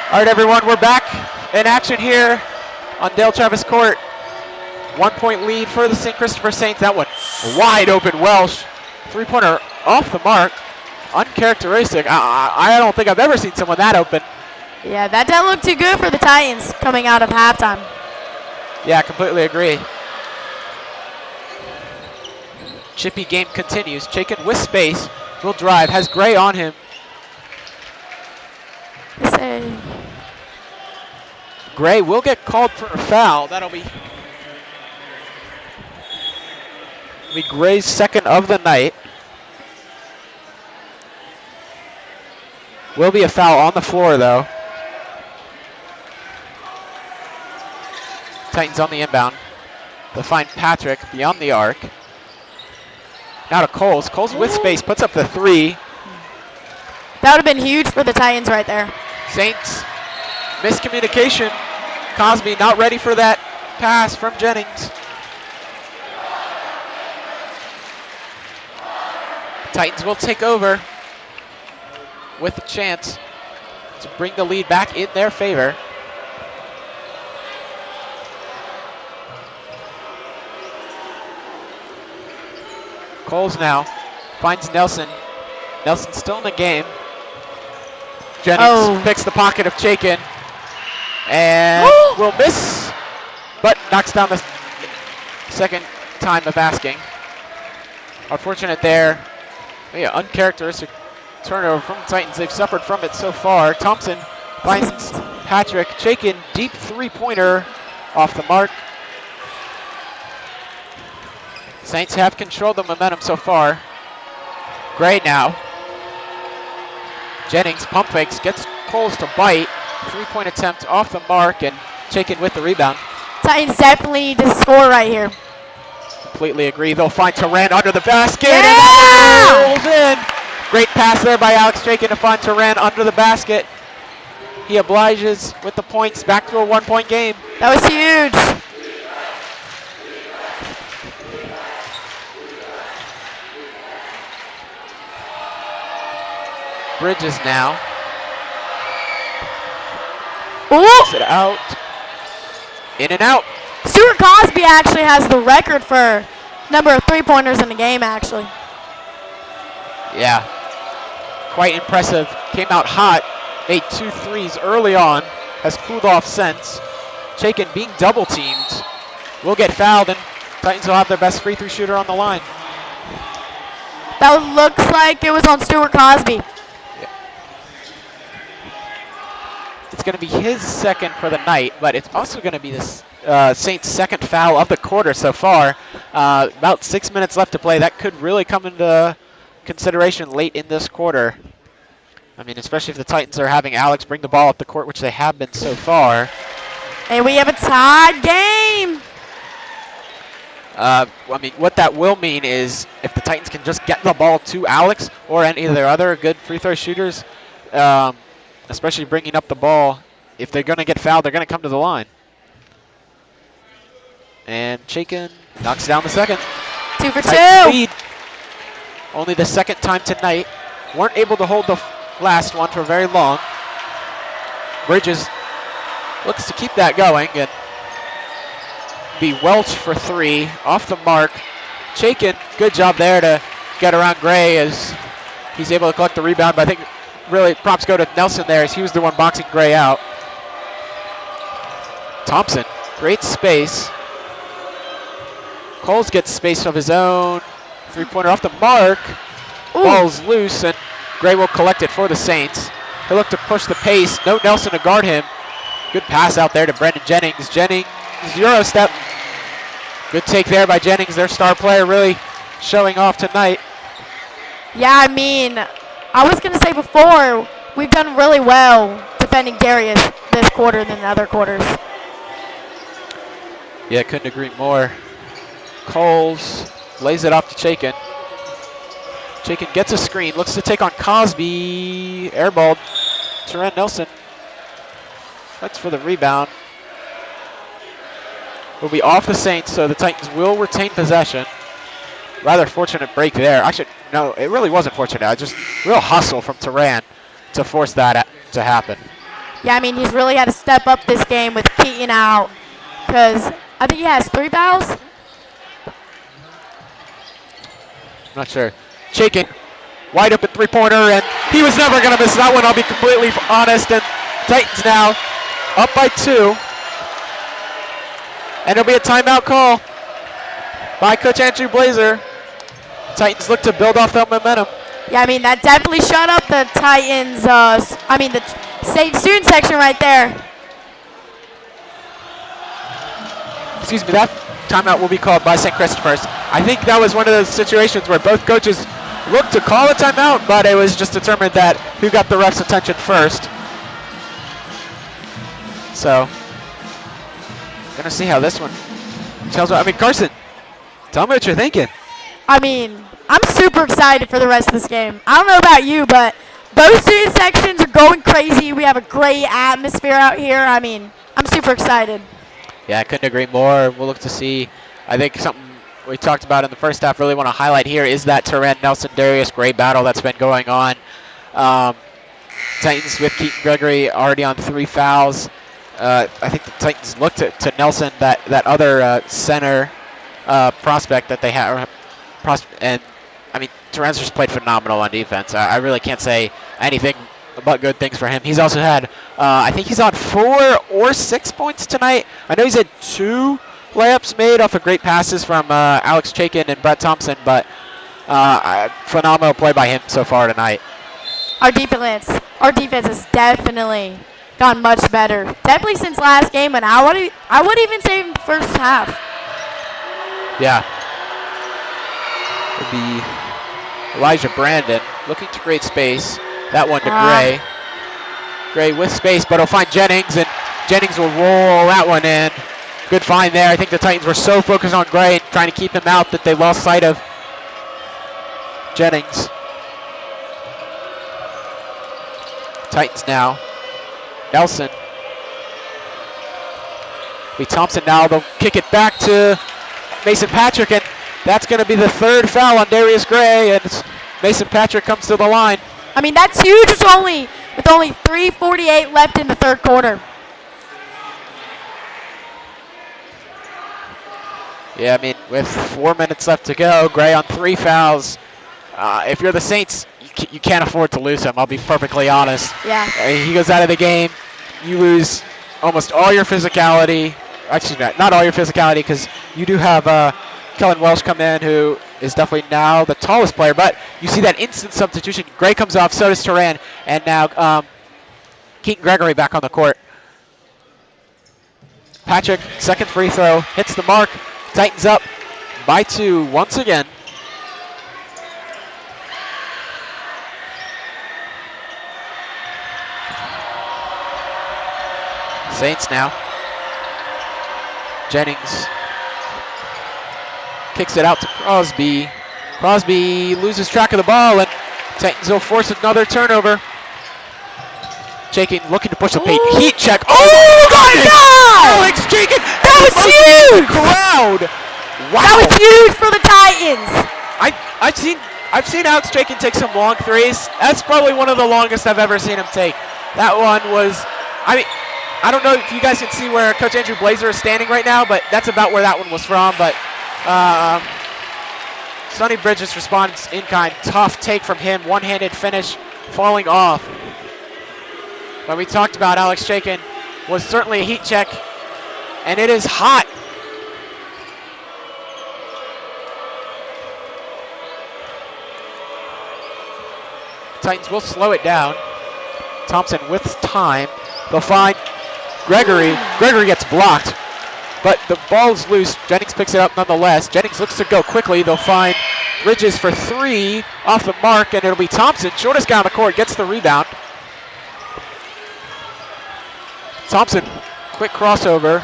All right, everyone, we're back in action here on Dale Travis Court. 1 point lead for the St. Christopher Saints. That one wide open Welsh. 3-pointer off the mark. Uncharacteristic. I don't think I've ever seen someone that open. Yeah, that didn't look too good for the Titans coming out of halftime. Yeah, completely agree. Chippy game continues. Chaikin with space. Will drive. Has Gray on him. Gray will get called for a foul. That'll be Gray's second of the night. Will be a foul on the floor, though. Titans on the inbound. They'll find Patrick beyond the arc. Now to Coles. Coles with space, puts up the three. That would have been huge for the Titans right there. Saints, miscommunication. Cosby not ready for that pass from Jennings. Titans will take over with a chance to bring the lead back in their favor. Coles now finds Nelson. Nelson still in the game. Jennings picks the pocket of Chaikin and will miss, but knocks down the second time of asking. Unfortunate there. Yeah, uncharacteristic turnover from the Titans. They've suffered from it so far. Thompson finds Patrick. Chaikin, deep three-pointer off the mark. Saints have controlled the momentum so far. Gray now. Jennings pump fakes, gets Coles to bite. Three-point attempt off the mark, and Chaikin with the rebound. Titans definitely need to score right here. Completely agree. They'll find Turan under the basket, yeah! and that rolls in. Great pass there by Alex Chaikin to find Turan under the basket. He obliges with the points, back to a 1-point game. That was huge. Bridges now. Ooh. It out. In and out. Stuart Cosby actually has the record for number of three-pointers in the game, actually. Yeah. Quite impressive. Came out hot. Made 2 threes early on. Has cooled off since. Chaikin being double-teamed. Will get fouled, and Titans will have their best free throw shooter on the line. That looks like it was on Stuart Cosby. It's going to be his second for the night, but it's also going to be the Saints' second foul of the quarter so far. About 6 minutes left to play. That could really come into consideration late in this quarter. I mean, especially if the Titans are having Alex bring the ball up the court, which they have been so far. And we have a tied game. I mean, what that will mean is if the Titans can just get the ball to Alex or any of their other good free throw shooters, especially bringing up the ball, if they're going to get fouled, they're going to come to the line. And Chaikin knocks down the second. 2 for 2. Lead. Only the second time tonight. Weren't able to hold the last one for very long. Bridges looks to keep that going and be Welch for 3 off the mark. Chaikin, good job there to get around Gray as he's able to collect the rebound, but I think really props go to Nelson there as he was the one boxing Gray out. Thompson, great space. Coles gets space of his own. 3-pointer off the mark. Ooh. Ball's loose, and Gray will collect it for the Saints. He'll look to push the pace. No Nelson to guard him. Good pass out there to Brendan Jennings. Jennings, Euro step. Good take there by Jennings, their star player, really showing off tonight. Yeah, I mean, I was going to say before, we've done really well defending Darius this quarter than the other quarters. Yeah, couldn't agree more. Coles lays it off to Chaikin. Chaikin gets a screen, looks to take on Cosby. Airballed. Teran Nelson fights for the rebound. will be off the Saints, so the Titans will retain possession. Rather fortunate break there. Actually, no, it really wasn't fortunate. Just real hustle from Turan to force that to happen. Yeah, I mean, he's really had to step up this game with Keaton out because I think he has 3 fouls. Not sure. Chaikin, wide open three-pointer, and he was never going to miss that one, I'll be completely honest. And Titans now up by 2. And it'll be a timeout call by Coach Andrew Blazer. Titans look to build off that momentum. Yeah, I mean, that definitely shut up the Titans, the State student section right there. Excuse me, that timeout will be called by St. Christopher's. I think that was one of those situations where both coaches looked to call a timeout, but it was just determined that who got the ref's attention first. So, gonna see how this one tells. I mean, Carson, tell me what you're thinking. I mean, I'm super excited for the rest of this game. I don't know about you, but both student sections are going crazy. We have a great atmosphere out here. I mean, I'm super excited. Yeah, I couldn't agree more. We'll look to see. I think something we talked about in the first half, really want to highlight here, is that Turan Nelson Darius Gray battle that's been going on. Titans with Keaton Gregory already on 3 fouls. I think the Titans looked to Nelson, that other center prospect that they have. And I mean, Turan's just played phenomenal on defense. I really can't say anything but good things for him. He's also had, I think he's on 4 or 6 points tonight. I know he's had 2 layups made off of great passes from Alex Chaikin and Brett Thompson, but phenomenal play by him so far tonight. Our defense has definitely gone much better. Definitely since last game, and I would even say in the first half. Yeah. It'll be Elijah Brandon looking to create space. That one to Gray. Gray with space, but he'll find Jennings, and Jennings will roll that one in. Good find there. I think the Titans were so focused on Gray and trying to keep him out that they lost sight of Jennings. Titans now. Nelson. Be Thompson now. They'll kick it back to Mason Patrick, and that's going to be the 3rd foul on Darius Gray, and Mason Patrick comes to the line. I mean, that's huge with only 3:48 left in the 3rd quarter. Yeah, I mean, with 4 minutes left to go, Gray on 3 fouls. If you're the Saints, you can't afford to lose him, I'll be perfectly honest. Yeah. He goes out of the game, you lose almost all your physicality. Actually, not all your physicality, because you do have Kellen Welsh come in, who is definitely now the tallest player, but you see that instant substitution. Gray comes off, so does Turan, and now Keaton Gregory back on the court. Patrick, 2nd free throw, hits the mark. Titans up by 2 once again. Saints now. Jennings kicks it out to Crosby. Crosby loses track of the ball, and Titans will force another turnover. Chaikin looking to push the paint. Heat check. Oh my God! Alex Chaikin. That was huge! Crowd. Wow. That was huge for the Titans. I've seen Alex Chaikin take some long threes. That's probably one of the longest I've ever seen him take. That one was, I don't know if you guys can see where Coach Andrew Blazer is standing right now, but that's about where that one was from. But Sonny Bridges responds in kind. Tough take from him. One-handed finish, falling off. But we talked about Alex Chaikin was certainly a heat check, and it is hot. Titans will slow it down. Thompson with time. They'll find Gregory. Gregory gets blocked, but the ball's loose. Jennings picks it up nonetheless. Jennings looks to go quickly. They'll find Bridges for 3 off the mark, and it'll be Thompson, shortest guy on the court, gets the rebound. Thompson, quick crossover.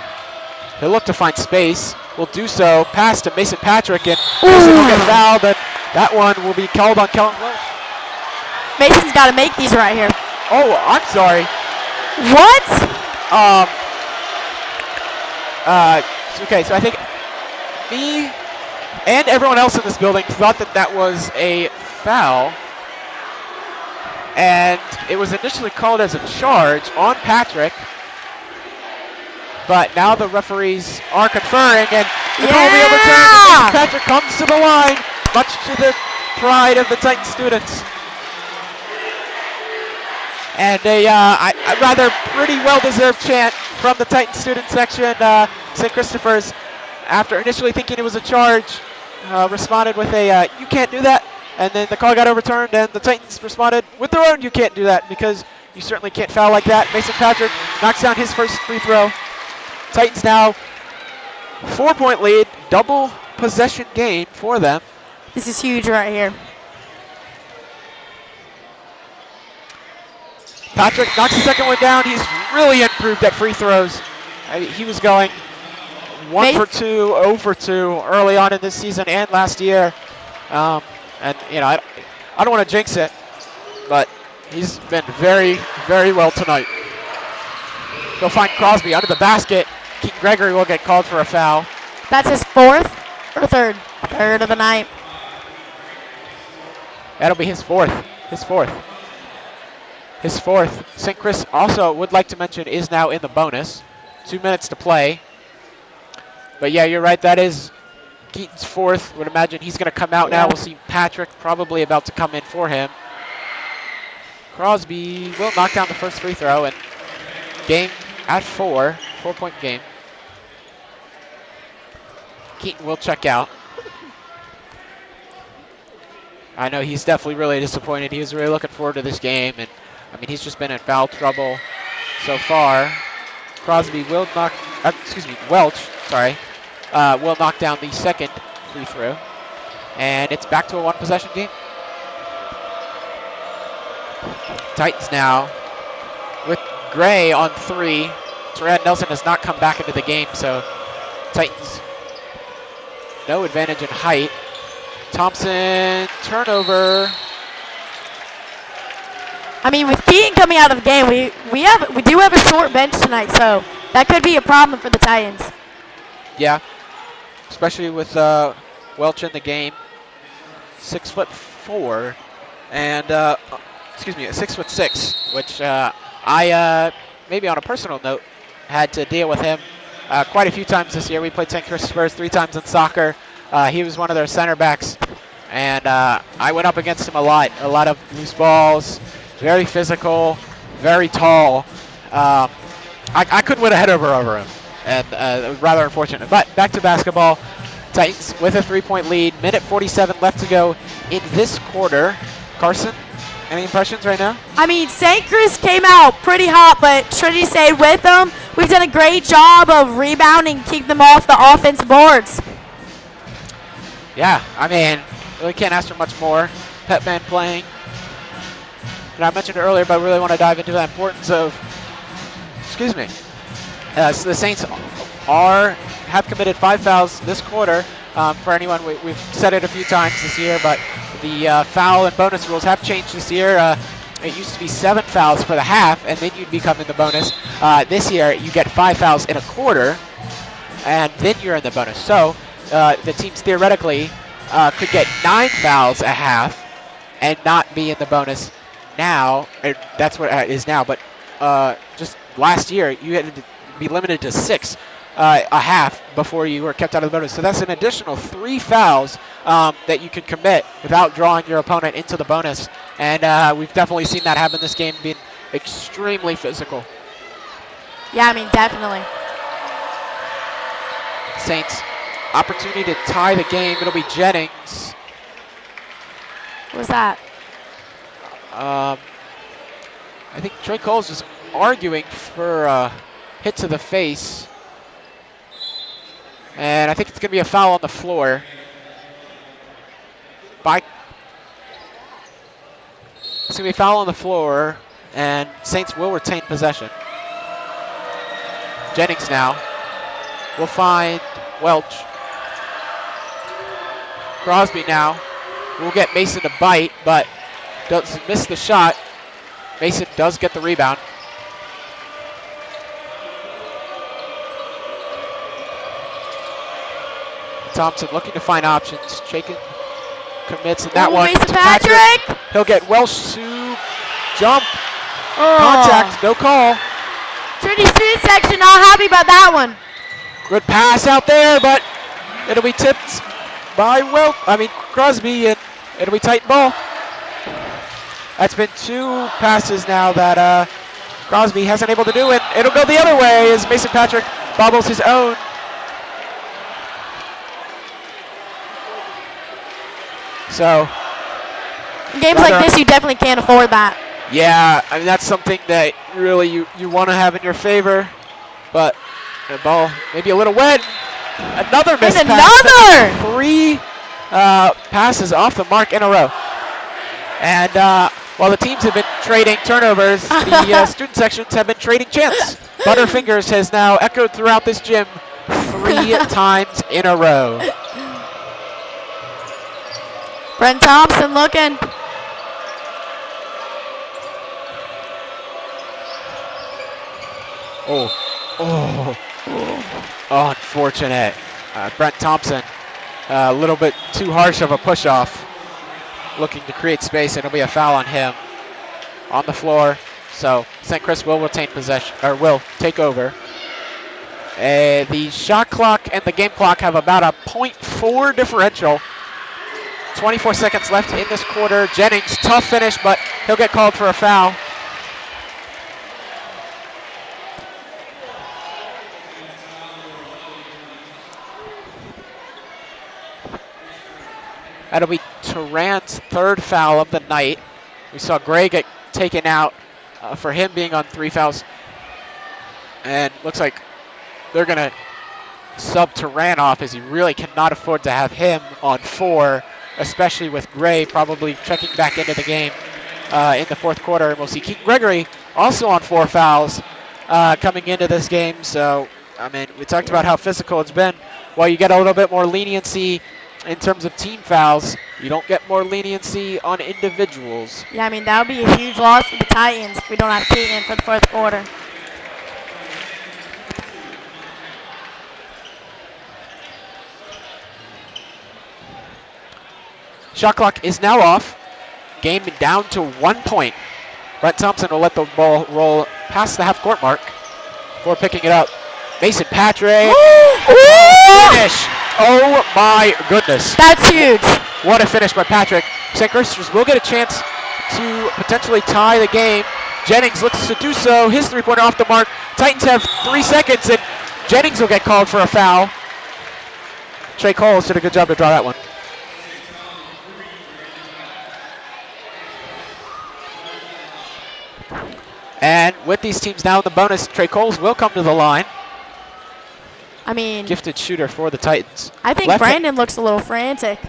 He'll look to find space. Will do so. Pass to Mason Patrick, and Mason will get fouled, and that one will be called on Kellen Welsh. Mason's got to make these right here. Oh, I'm sorry. What? Okay, so I think me and everyone else in this building thought that that was a foul. And it was initially called as a charge on Patrick. But now the referees are conferring, and the call will be overturned. And Patrick comes to the line, much to the pride of the Titan students. And a rather pretty well-deserved chant from the Titan student section. St. Christopher's, after initially thinking it was a charge, responded with a, you can't do that. And then the call got overturned, and the Titans responded with their own, you can't do that, because you certainly can't foul like that. Mason Patrick knocks down his first free throw. Titans now 4-point lead, double possession game for them. This is huge right here. Patrick knocks the second one down. He's really improved at free throws. I mean, he was going 1 for 2, 0 for 2 early on in this season and last year. And, you know, I don't want to jinx it, but he's been very, very well tonight. They'll find Crosby under the basket. Keaton Gregory will get called for a foul. That's his fourth or third? Third of the night. That'll be his fourth. His fourth. St. Chris also would like to mention is now in the bonus. 2 minutes to play. But yeah, you're right. That is Keaton's fourth. Would imagine he's going to come out now. We'll see Patrick probably about to come in for him. Crosby will knock down the first free throw, and game at 4. 4-point game. Keaton will check out. I know he's definitely really disappointed. He was really looking forward to this game, and I mean, he's just been in foul trouble so far. Crosby will Welch, will knock down the second free throw. And it's back to a one-possession game. Titans now with Gray on 3. Terad Nelson has not come back into the game, so Titans no advantage in height. Thompson, turnover. I mean, with Keaton coming out of the game, we do have a short bench tonight, so that could be a problem for the Titans. Yeah, especially with Welch in the game. 6'4", and 6'6", which I maybe on a personal note had to deal with him quite a few times this year. We played St. Christopher's 3 times in soccer. He was one of their center backs, and I went up against him a lot of loose balls. Very physical, very tall. I couldn't win a head over him, and it was rather unfortunate. But back to basketball. Titans with a 3-point lead. Minute 47 left to go in this quarter. Carson, any impressions right now? I mean, St. Chris came out pretty hot, but Trinity stayed with them. We've done a great job of rebounding, keep them off the offensive boards. Yeah, I mean, really can't ask for much more. Petman playing. And I mentioned it earlier, but I really want to dive into the importance of, so the Saints have committed 5 fouls this quarter. For anyone, we've said it a few times this year, but the foul and bonus rules have changed this year. It used to be 7 fouls for the half, and then you'd become in the bonus. This year, you get 5 fouls in a quarter, and then you're in the bonus. So the teams theoretically could get 9 fouls a half and not be in the bonus now. That's what it is now, but just last year, you had to be limited to 6 a half before you were kept out of the bonus. So that's an additional 3 fouls that you could commit without drawing your opponent into the bonus. And we've definitely seen that happen this game, being extremely physical. Yeah, I mean, definitely. Saints, opportunity to tie the game. It'll be Jennings. What was that? I think Trey Cole's just arguing for a hit to the face. And I think it's going to be a foul on the floor. It's going to be a foul on the floor, and Saints will retain possession. Jennings now will find Welch. Crosby now will get Mason to bite, but does miss the shot. Mason does get the rebound. Thompson looking to find options. Shaken commits in that Ooh, one. Mason to Patrick. He'll get Welsh to jump. Oh. Contact, no call. Trinity student section not happy about that one. Good pass out there, but it'll be tipped by Crosby, and it'll be tight ball. That's been 2 passes now that Crosby hasn't able to do it. It'll go the other way as Mason Patrick bobbles his own. So, in games like this, you definitely can't afford that. Yeah, I mean, that's something that really you want to have in your favor. But the ball maybe a little wet. Another missed and pass. 3 passes off the mark in a row. And while the teams have been trading turnovers, the student sections have been trading chants. Butterfingers has now echoed throughout this gym 3 times in a row. Brent Thompson looking. Oh, unfortunate. Brent Thompson, a little bit too harsh of a push-off. Looking to create space, and it'll be a foul on him. On the floor, so St. Chris will retain possession, or will take over. The shot clock and the game clock have about a 0.4 differential. 24 seconds left in this quarter. Jennings, tough finish, but he'll get called for a foul. That'll be Turan's 3rd foul of the night. We saw Gray get taken out for him being on 3 fouls. And looks like they're going to sub Turan off, as he really cannot afford to have him on 4, especially with Gray probably checking back into the game in the 4th quarter. And we'll see Keaton Gregory also on 4 fouls coming into this game. So, I mean, we talked about how physical it's been. While you get a little bit more leniency in terms of team fouls, you don't get more leniency on individuals. Yeah, I mean, that would be a huge loss for the Titans if we don't have Keaton for the 4th quarter. Shot clock is now off. Game down to 1 point. Brent Thompson will let the ball roll past the half-court mark before picking it up. Mason Patrick. Finish. Oh my goodness. That's huge. What a finish by Patrick. St. Christopher's will get a chance to potentially tie the game. Jennings looks to do so. His 3-pointer off the mark. Titans have 3 seconds, and Jennings will get called for a foul. Trey Coles did a good job to draw that one. And with these teams now in the bonus, Trey Coles will come to the line. I mean, Gifted shooter for the Titans. I think Brandon looks a little frantic.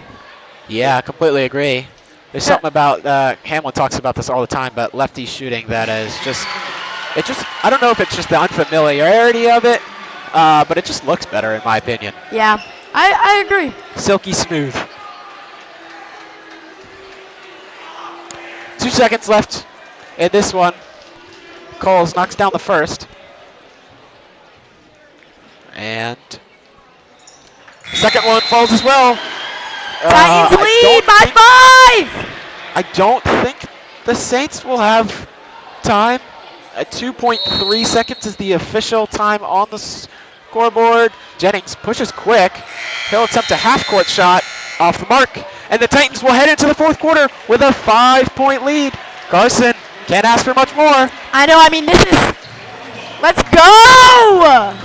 Yeah, I completely agree. There's something about, Hamlin talks about this all the time, but lefty shooting that is just, I don't know if it's just the unfamiliarity of it, but it just looks better in my opinion. Yeah, I agree. Silky smooth. 2 seconds left in this one. Coles knocks down the first. And the second one falls as well. Titans lead by 5! I don't think the Saints will have time. 2.3 seconds is the official time on the scoreboard. Jennings pushes quick. He'll attempt a half-court shot off the mark. And the Titans will head into the 4th quarter with a 5-point lead. Carson can't ask for much more. I know, I mean, this is... Let's go!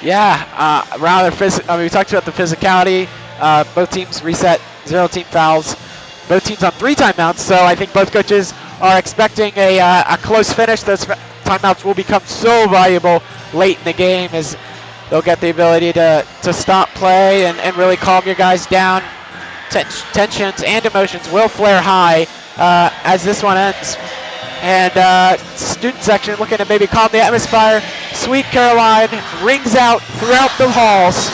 Yeah, we talked about the physicality. Both teams reset 0 team fouls. Both teams on 3 timeouts, so I think both coaches are expecting a close finish. Those timeouts will become so valuable late in the game as they'll get the ability to stop play and really calm your guys down. Tensions and emotions will flare high as this one ends. And student section looking to maybe calm the atmosphere. Sweet Caroline rings out throughout the halls.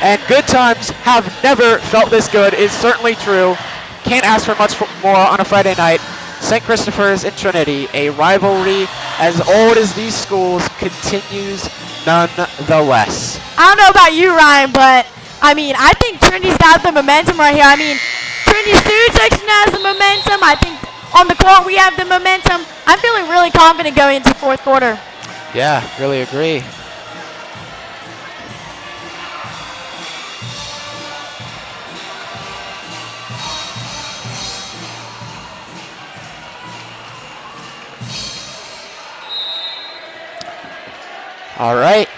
And good times have never felt this good is certainly true. Can't ask for much more on a Friday night. St. Christopher's and Trinity, a rivalry as old as these schools continues nonetheless. I don't know about you, Ryan, but I mean, I think Trinity's got the momentum right here. I mean, Trinity's student section has the momentum. I think on the court we have the momentum. I'm feeling really confident going into the fourth quarter. Yeah, really agree. All right.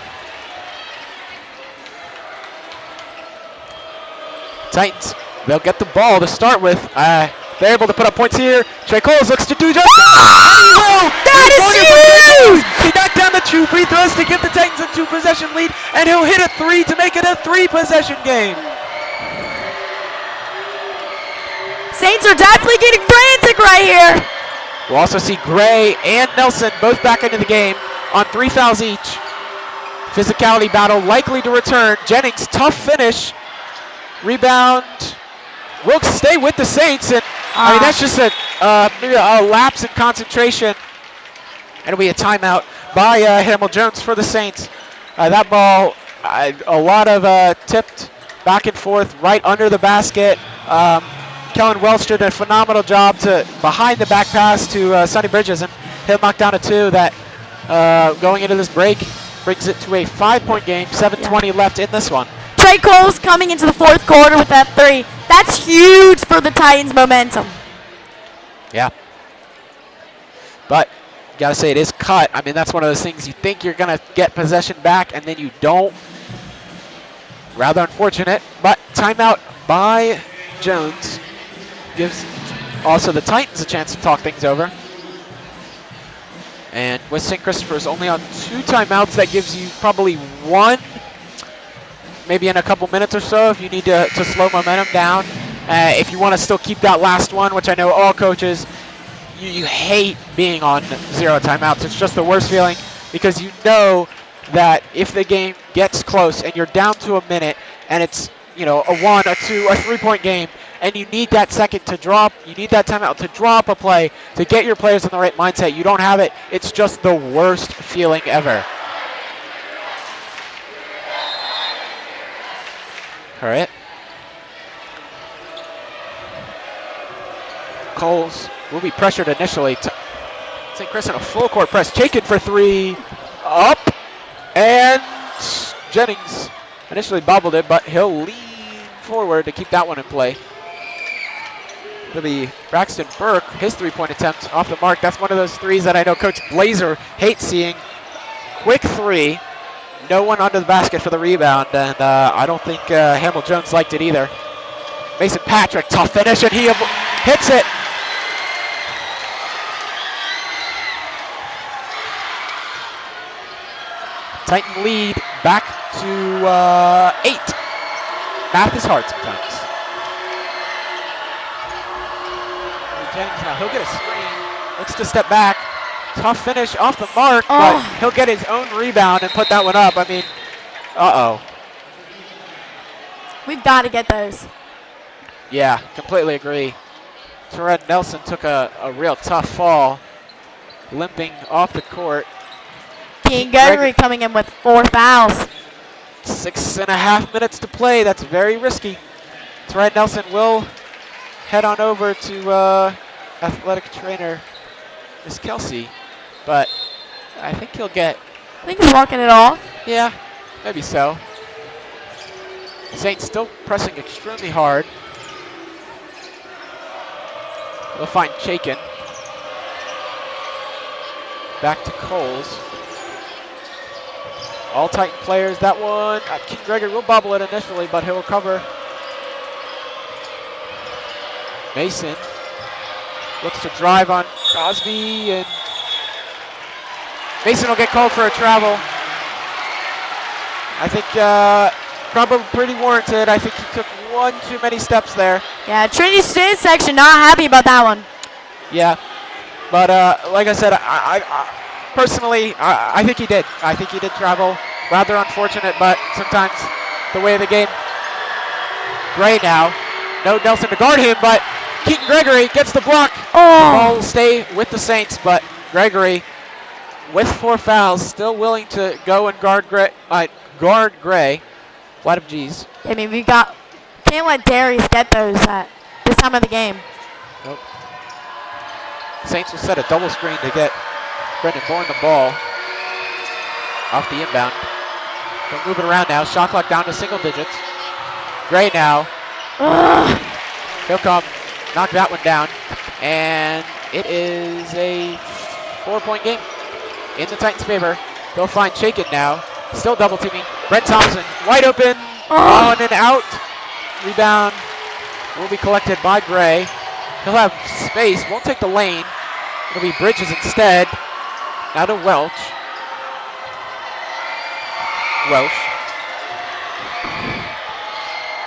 Titans, they'll get the ball to start with. They're able to put up points here. Trey Coles looks to do just that. That is huge! He knocked down the 2 free throws to give the Titans a 2-possession lead, and he'll hit a 3 to make it a 3-possession game. Saints are definitely getting frantic right here. We'll also see Gray and Nelson both back into the game on 3 fouls each. Physicality battle likely to return. Jennings, tough finish. Rebound will stay with the Saints, and I mean that's just maybe a lapse in concentration. And it'll be a timeout by Hamill Jones for the Saints. That ball, a lot of tipped back and forth right under the basket. Kellen Welch did a phenomenal job to behind the back pass to Sonny Bridges, and he'll knock down a 2 that going into this break brings it to a 5-point game, 7:20 left in this one. Trey Coles coming into the fourth quarter with that 3. That's huge for the Titans' momentum. Yeah. But you gotta say it is cut. I mean, that's one of those things you think you're gonna get possession back and then you don't. Rather unfortunate, but timeout by Jones gives also the Titans a chance to talk things over. And with St. Christopher's only on 2 timeouts, that gives you probably 1, maybe in a couple minutes or so if you need to slow momentum down. If you want to still keep that last one, which I know all coaches, you hate being on 0 timeouts. It's just the worst feeling because you know that if the game gets close and you're down to a minute and it's, you know, a 1, a 2, a 3-point game, and you need that second to drop, you need that timeout to drop a play, to get your players in the right mindset. You don't have it. It's just the worst feeling ever. All right. Coles will be pressured initially. St. Chris in a full court press. Chaikin for 3. Up. And Jennings initially bobbled it, but he'll lean forward to keep that one in play. It'll be Braxton Burke, his 3-point attempt off the mark. That's one of those 3s that I know Coach Blazer hates seeing. Quick 3. No one under the basket for the rebound, and I don't think Hamill Jones liked it either. Mason Patrick, tough finish, and he hits it. Titan lead back to 8. Math is hard sometimes. Jennings now, he'll get a screen, looks to step back. Tough finish off the mark, but he'll get his own rebound and put that one up. I mean, We've got to get those. Yeah, completely agree. Terrell Nelson took a real tough fall, limping off the court. King Gregory coming in with 4 fouls. 6.5 minutes to play. That's very risky. Terrell Nelson will head on over to athletic trainer Miss Kelsey, but I think he'll get. I think he's walking it off. Yeah, maybe so. Saints still pressing extremely hard. They'll find Chaikin. Back to Coles. All Titan players. That one, King Gregory will bobble it initially, but he'll recover. Mason looks to drive on Crosby, and Mason will get called for a travel. I think probably pretty warranted. I think he took 1 too many steps there. Yeah, Trinity student section not happy about that one. Yeah, but like I said, I personally, I think he did. I think he did travel. Rather unfortunate, but sometimes the way of the game. Gray now. No Nelson to guard him, but Keaton Gregory gets the block. The ball will stay with the Saints, but Gregory with 4 fouls, still willing to go and guard Gray. A lot of G's. I mean, can't let Darius get those at this time of the game. Nope. Saints will set a double screen to get Brendan Bourne the ball off the inbound. They'll move it around now. Shot clock down to single digits. Gray now. Ugh. He'll come, knock that one down, and it is a 4-point game in the Titans' favor. They'll find Chaikin now. Still double teaming. Brent Thompson wide open, on and out. Rebound will be collected by Gray. He'll have space, won't take the lane. It'll be Bridges instead. Now to Welch.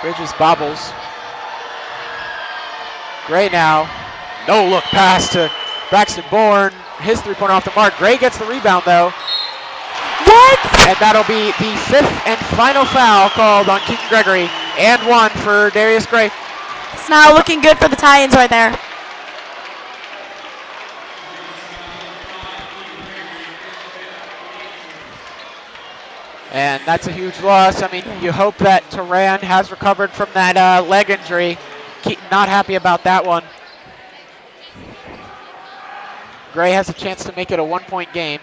Bridges bobbles. Gray now. No look pass to Braxton Bourne. His 3-pointer off the mark. Gray gets the rebound though. What? And that'll be the 5th and final foul called on Keaton Gregory. And 1 for Darius Gray. It's not looking good for the Titans right there. And that's a huge loss. I mean, you hope that Turan has recovered from that leg injury. Keaton not happy about that one. Gray has a chance to make it a 1-point game.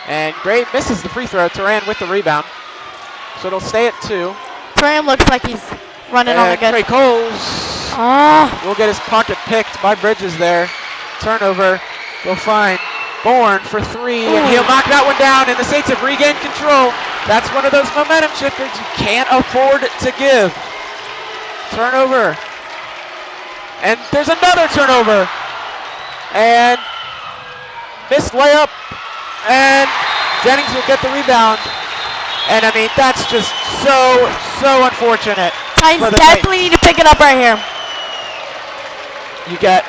And Gray misses the free throw. Turan with the rebound. So it'll stay at 2. Turan looks like he's running on the good. Trey Coles will get his pocket picked by Bridges there. Turnover. They'll find Bourne for 3, and he'll knock that one down, and the Saints have regained control. That's one of those momentum shifters you can't afford to give. Turnover. And there's another turnover. And missed layup, and Jennings will get the rebound. And I mean, that's just so unfortunate. Titans definitely need to pick it up right here. You get,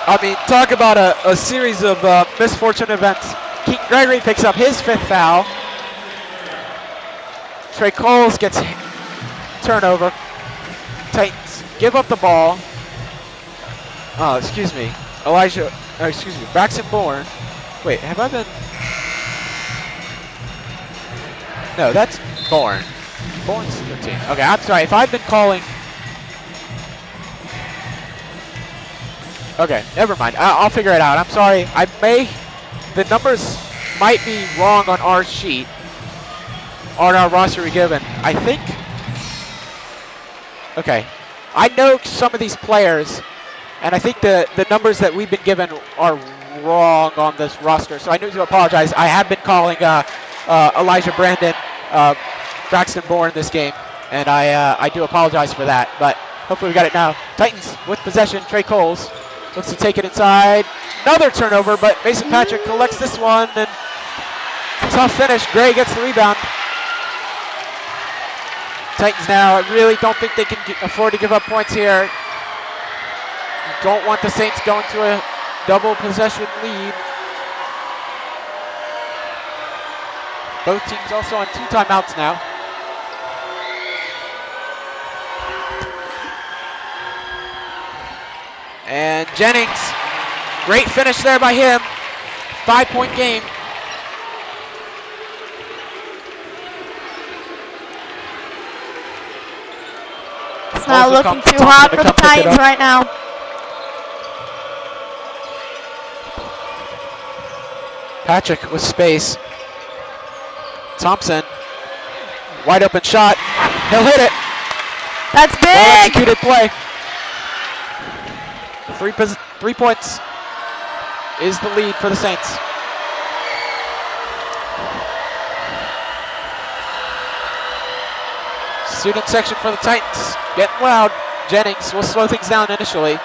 I mean, talk about a series of misfortune events. Keaton Gregory picks up his 5th foul. Trey Coles gets turnover. Titans give up the ball. Braxton Bourne. Wait, have I been? No, that's Bourne. Bourne's 13. Okay, I'm sorry. If I've been calling. Okay, never mind. I'll figure it out. I'm sorry. The numbers might be wrong on our sheet, on our roster we given. I think. Okay, I know some of these players, and I think the numbers that we've been given are wrong on this roster. So I need to apologize. I have been calling Elijah Brandon, Braxton Bourne this game, and I do apologize for that. But hopefully we got it now. Titans with possession. Trey Coles looks to take it inside. Another turnover, but Mason Patrick collects this one, and tough finish. Gray gets the rebound. Titans now, I really don't think they can afford to give up points here. You don't want the Saints going to a double possession lead. Both teams also on 2 timeouts now. And Jennings, great finish there by him. 5-point game. It's not looking too hot for the Titans right now. Patrick with space. Thompson, wide open shot. He'll hit it. That's big. Well executed play. 3 points is the lead for the Saints. Student section for the Titans. Getting loud. Jennings will slow things down initially.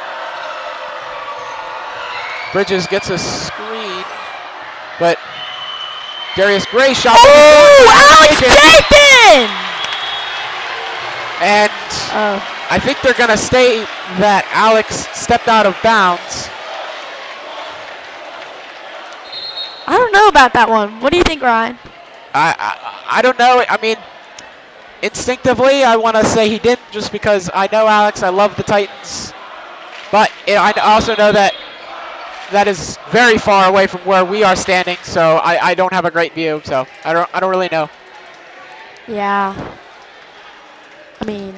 Bridges gets a screen, but Darius Gray shot. Oh, Alex Chapin! And I think they're going to say that Alex stepped out of bounds. I don't know about that one. What do you think, Ryan? I don't know. I mean, instinctively, I want to say he didn't, just because I know Alex. I love the Titans. But I also know that that is very far away from where we are standing, so I don't have a great view. So I don't really know. Yeah. I mean,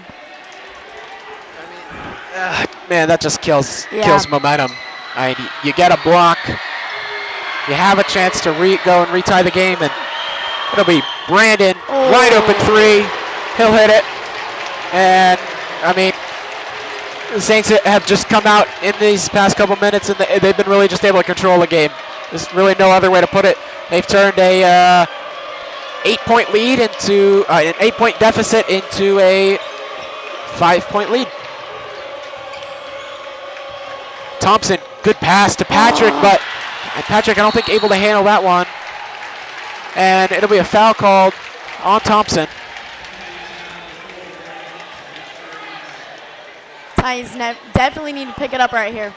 man, that just kills Yeah. momentum. You get a block, you have a chance to go and retie the game, and it'll be Brandon, wide open three. He'll hit it, and I mean, the Saints have just come out in these past couple minutes, and they've been really just able to control the game. There's really no other way to put it. They've turned a 8-point lead into an 8-point deficit into a 5-point lead. Thompson, good pass to Patrick, but Patrick, I don't think, able to handle that one. And it'll be a foul called on Thompson. Titans definitely need to pick it up right here.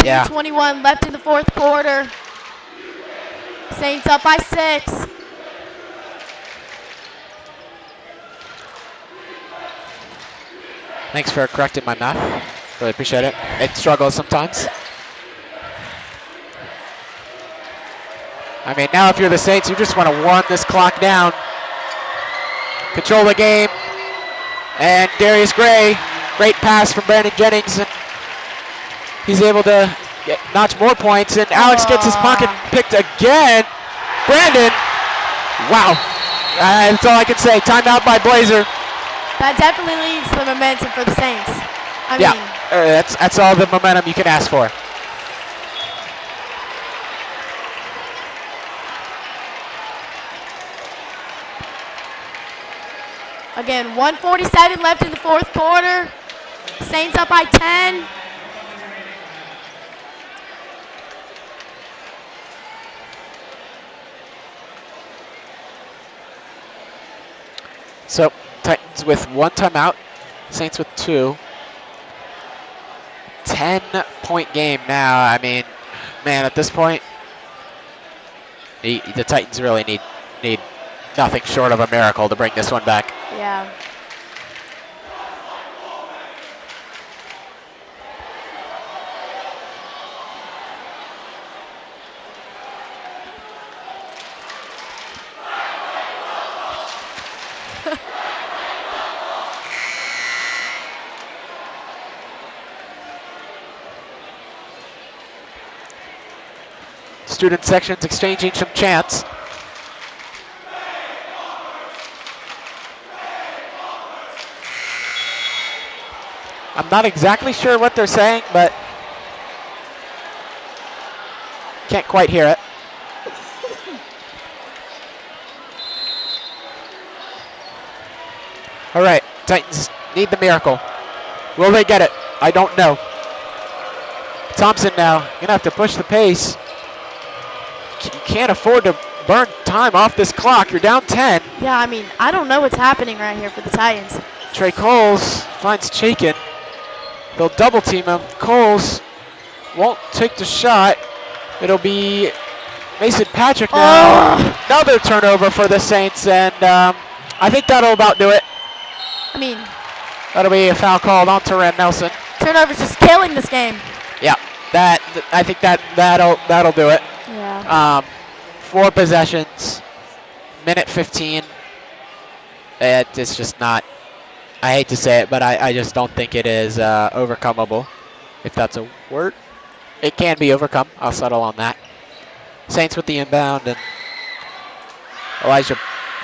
Yeah. 2:21 left in the fourth quarter. Saints up by 6. Thanks for correcting my math. Really appreciate it. It struggles sometimes. I mean, now if you're the Saints, you just want to run this clock down. Control the game. And Darius Gray, great pass from Brandon Jennings. And he's able to notch more points. And Alex gets his pocket picked again. Brandon, wow. That's all I can say. Timeout by Blazer. That definitely leads the momentum for the Saints. I mean, that's all the momentum you can ask for. again, 1:47 left in the fourth quarter. Saints up by 10. So Titans with 1 timeout, Saints with 2. 10-point game now. I mean, man, at this point, the Titans really need nothing short of a miracle to bring this one back. Yeah. Student sections exchanging some chants. I'm not exactly sure what they're saying, but can't quite hear it. All right, Titans need the miracle. Will they get it? I don't know. Thompson now, gonna have to push the pace. You can't afford to burn time off this clock. You're down 10. Yeah, I mean, I don't know what's happening right here for the Titans. Trey Coles finds Chaikin. They'll double team him. Coles won't take the shot. It'll be Mason Patrick now. Oh. Another turnover for the Saints, and I think that'll about do it. I mean, That'll be a foul called on Teran Nelson. turnovers just killing this game. Yeah, I think that'll do it. Yeah. 4 possessions, minute 15. It's just not. I hate to say it, but I just don't think it is overcomable, if that's a word. It can be overcome. I'll settle on that. Saints with the inbound, and Elijah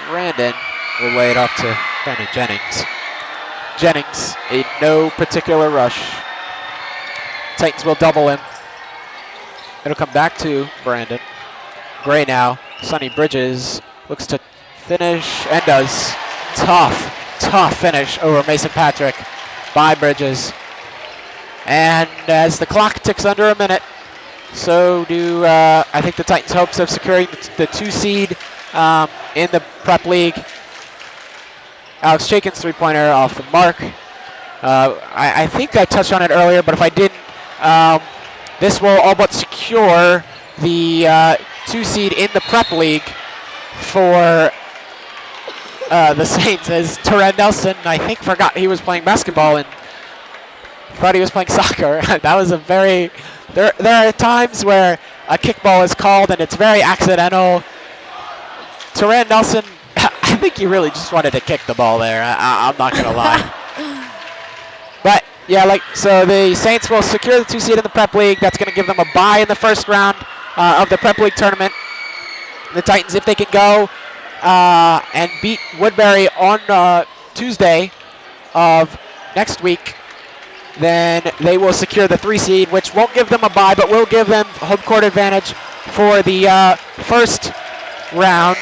Brandon will lay it off to Brandon Jennings. Jennings, in no particular rush. Titans will double him. It'll come back to Brandon. Gray now. Sonny Bridges looks to finish and does. Tough finish over Mason Patrick by Bridges. And as the clock ticks under a minute, so do I think the Titans' hopes of securing the 2 seed in the prep league. Alex Chaikin's 3-pointer off the mark. I think I touched on it earlier, but if I didn't, this will all but secure the 2 seed in the prep league for the Saints, as Teran Nelson, I think, forgot he was playing basketball and thought he was playing soccer. That was a very. There are times where a kickball is called and it's very accidental. Teran Nelson, I think he really just wanted to kick the ball there. I'm not gonna lie. But yeah, so the Saints will secure the 2 seed in the Prep League. That's going to give them a bye in the first round of the Prep League tournament. The Titans, if they can go and beat Woodbury on Tuesday of next week, then they will secure the 3 seed, which won't give them a bye, but will give them home court advantage for the first round.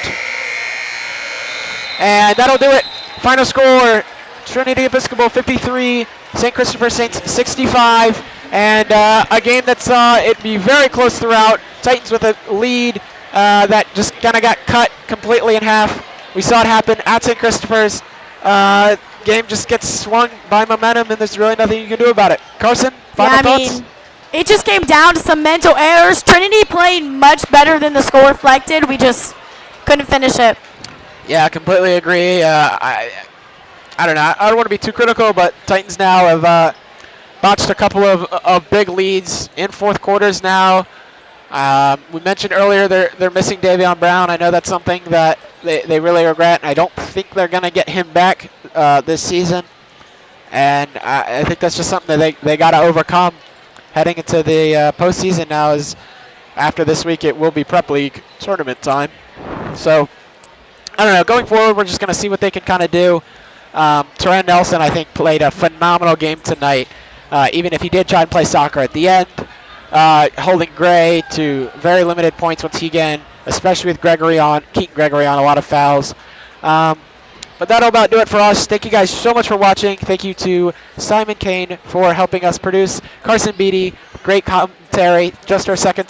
And that'll do it. Final score, Trinity Episcopal 53, St. Christopher Saints 65, and a game that's it'd be very close throughout. Titans with a lead that just kind of got cut completely in half. We saw it happen at St. Christopher's. Game just gets swung by momentum, and there's really nothing you can do about it. Carson, final thoughts? It just came down to some mental errors. Trinity played much better than the score reflected. We just couldn't finish it. Yeah, I completely agree. I don't know. I don't want to be too critical, but Titans now have botched a couple of big leads in fourth quarters now. We mentioned earlier they're missing Davion Brown. I know that's something that they really regret. I don't think they're going to get him back this season. And I think that's just something that they got to overcome heading into the postseason now. As after this week, it will be Prep League tournament time. So, I don't know. Going forward, we're just going to see what they can kind of do. Teran Nelson, I think, played a phenomenal game tonight, even if he did try and play soccer at the end, holding Gray to very limited points once again, especially with Keaton Gregory on a lot of fouls. But that'll about do it for us. Thank you guys so much for watching. Thank you to Simon Kane for helping us produce. Carson Beatty, great commentary, just our second time.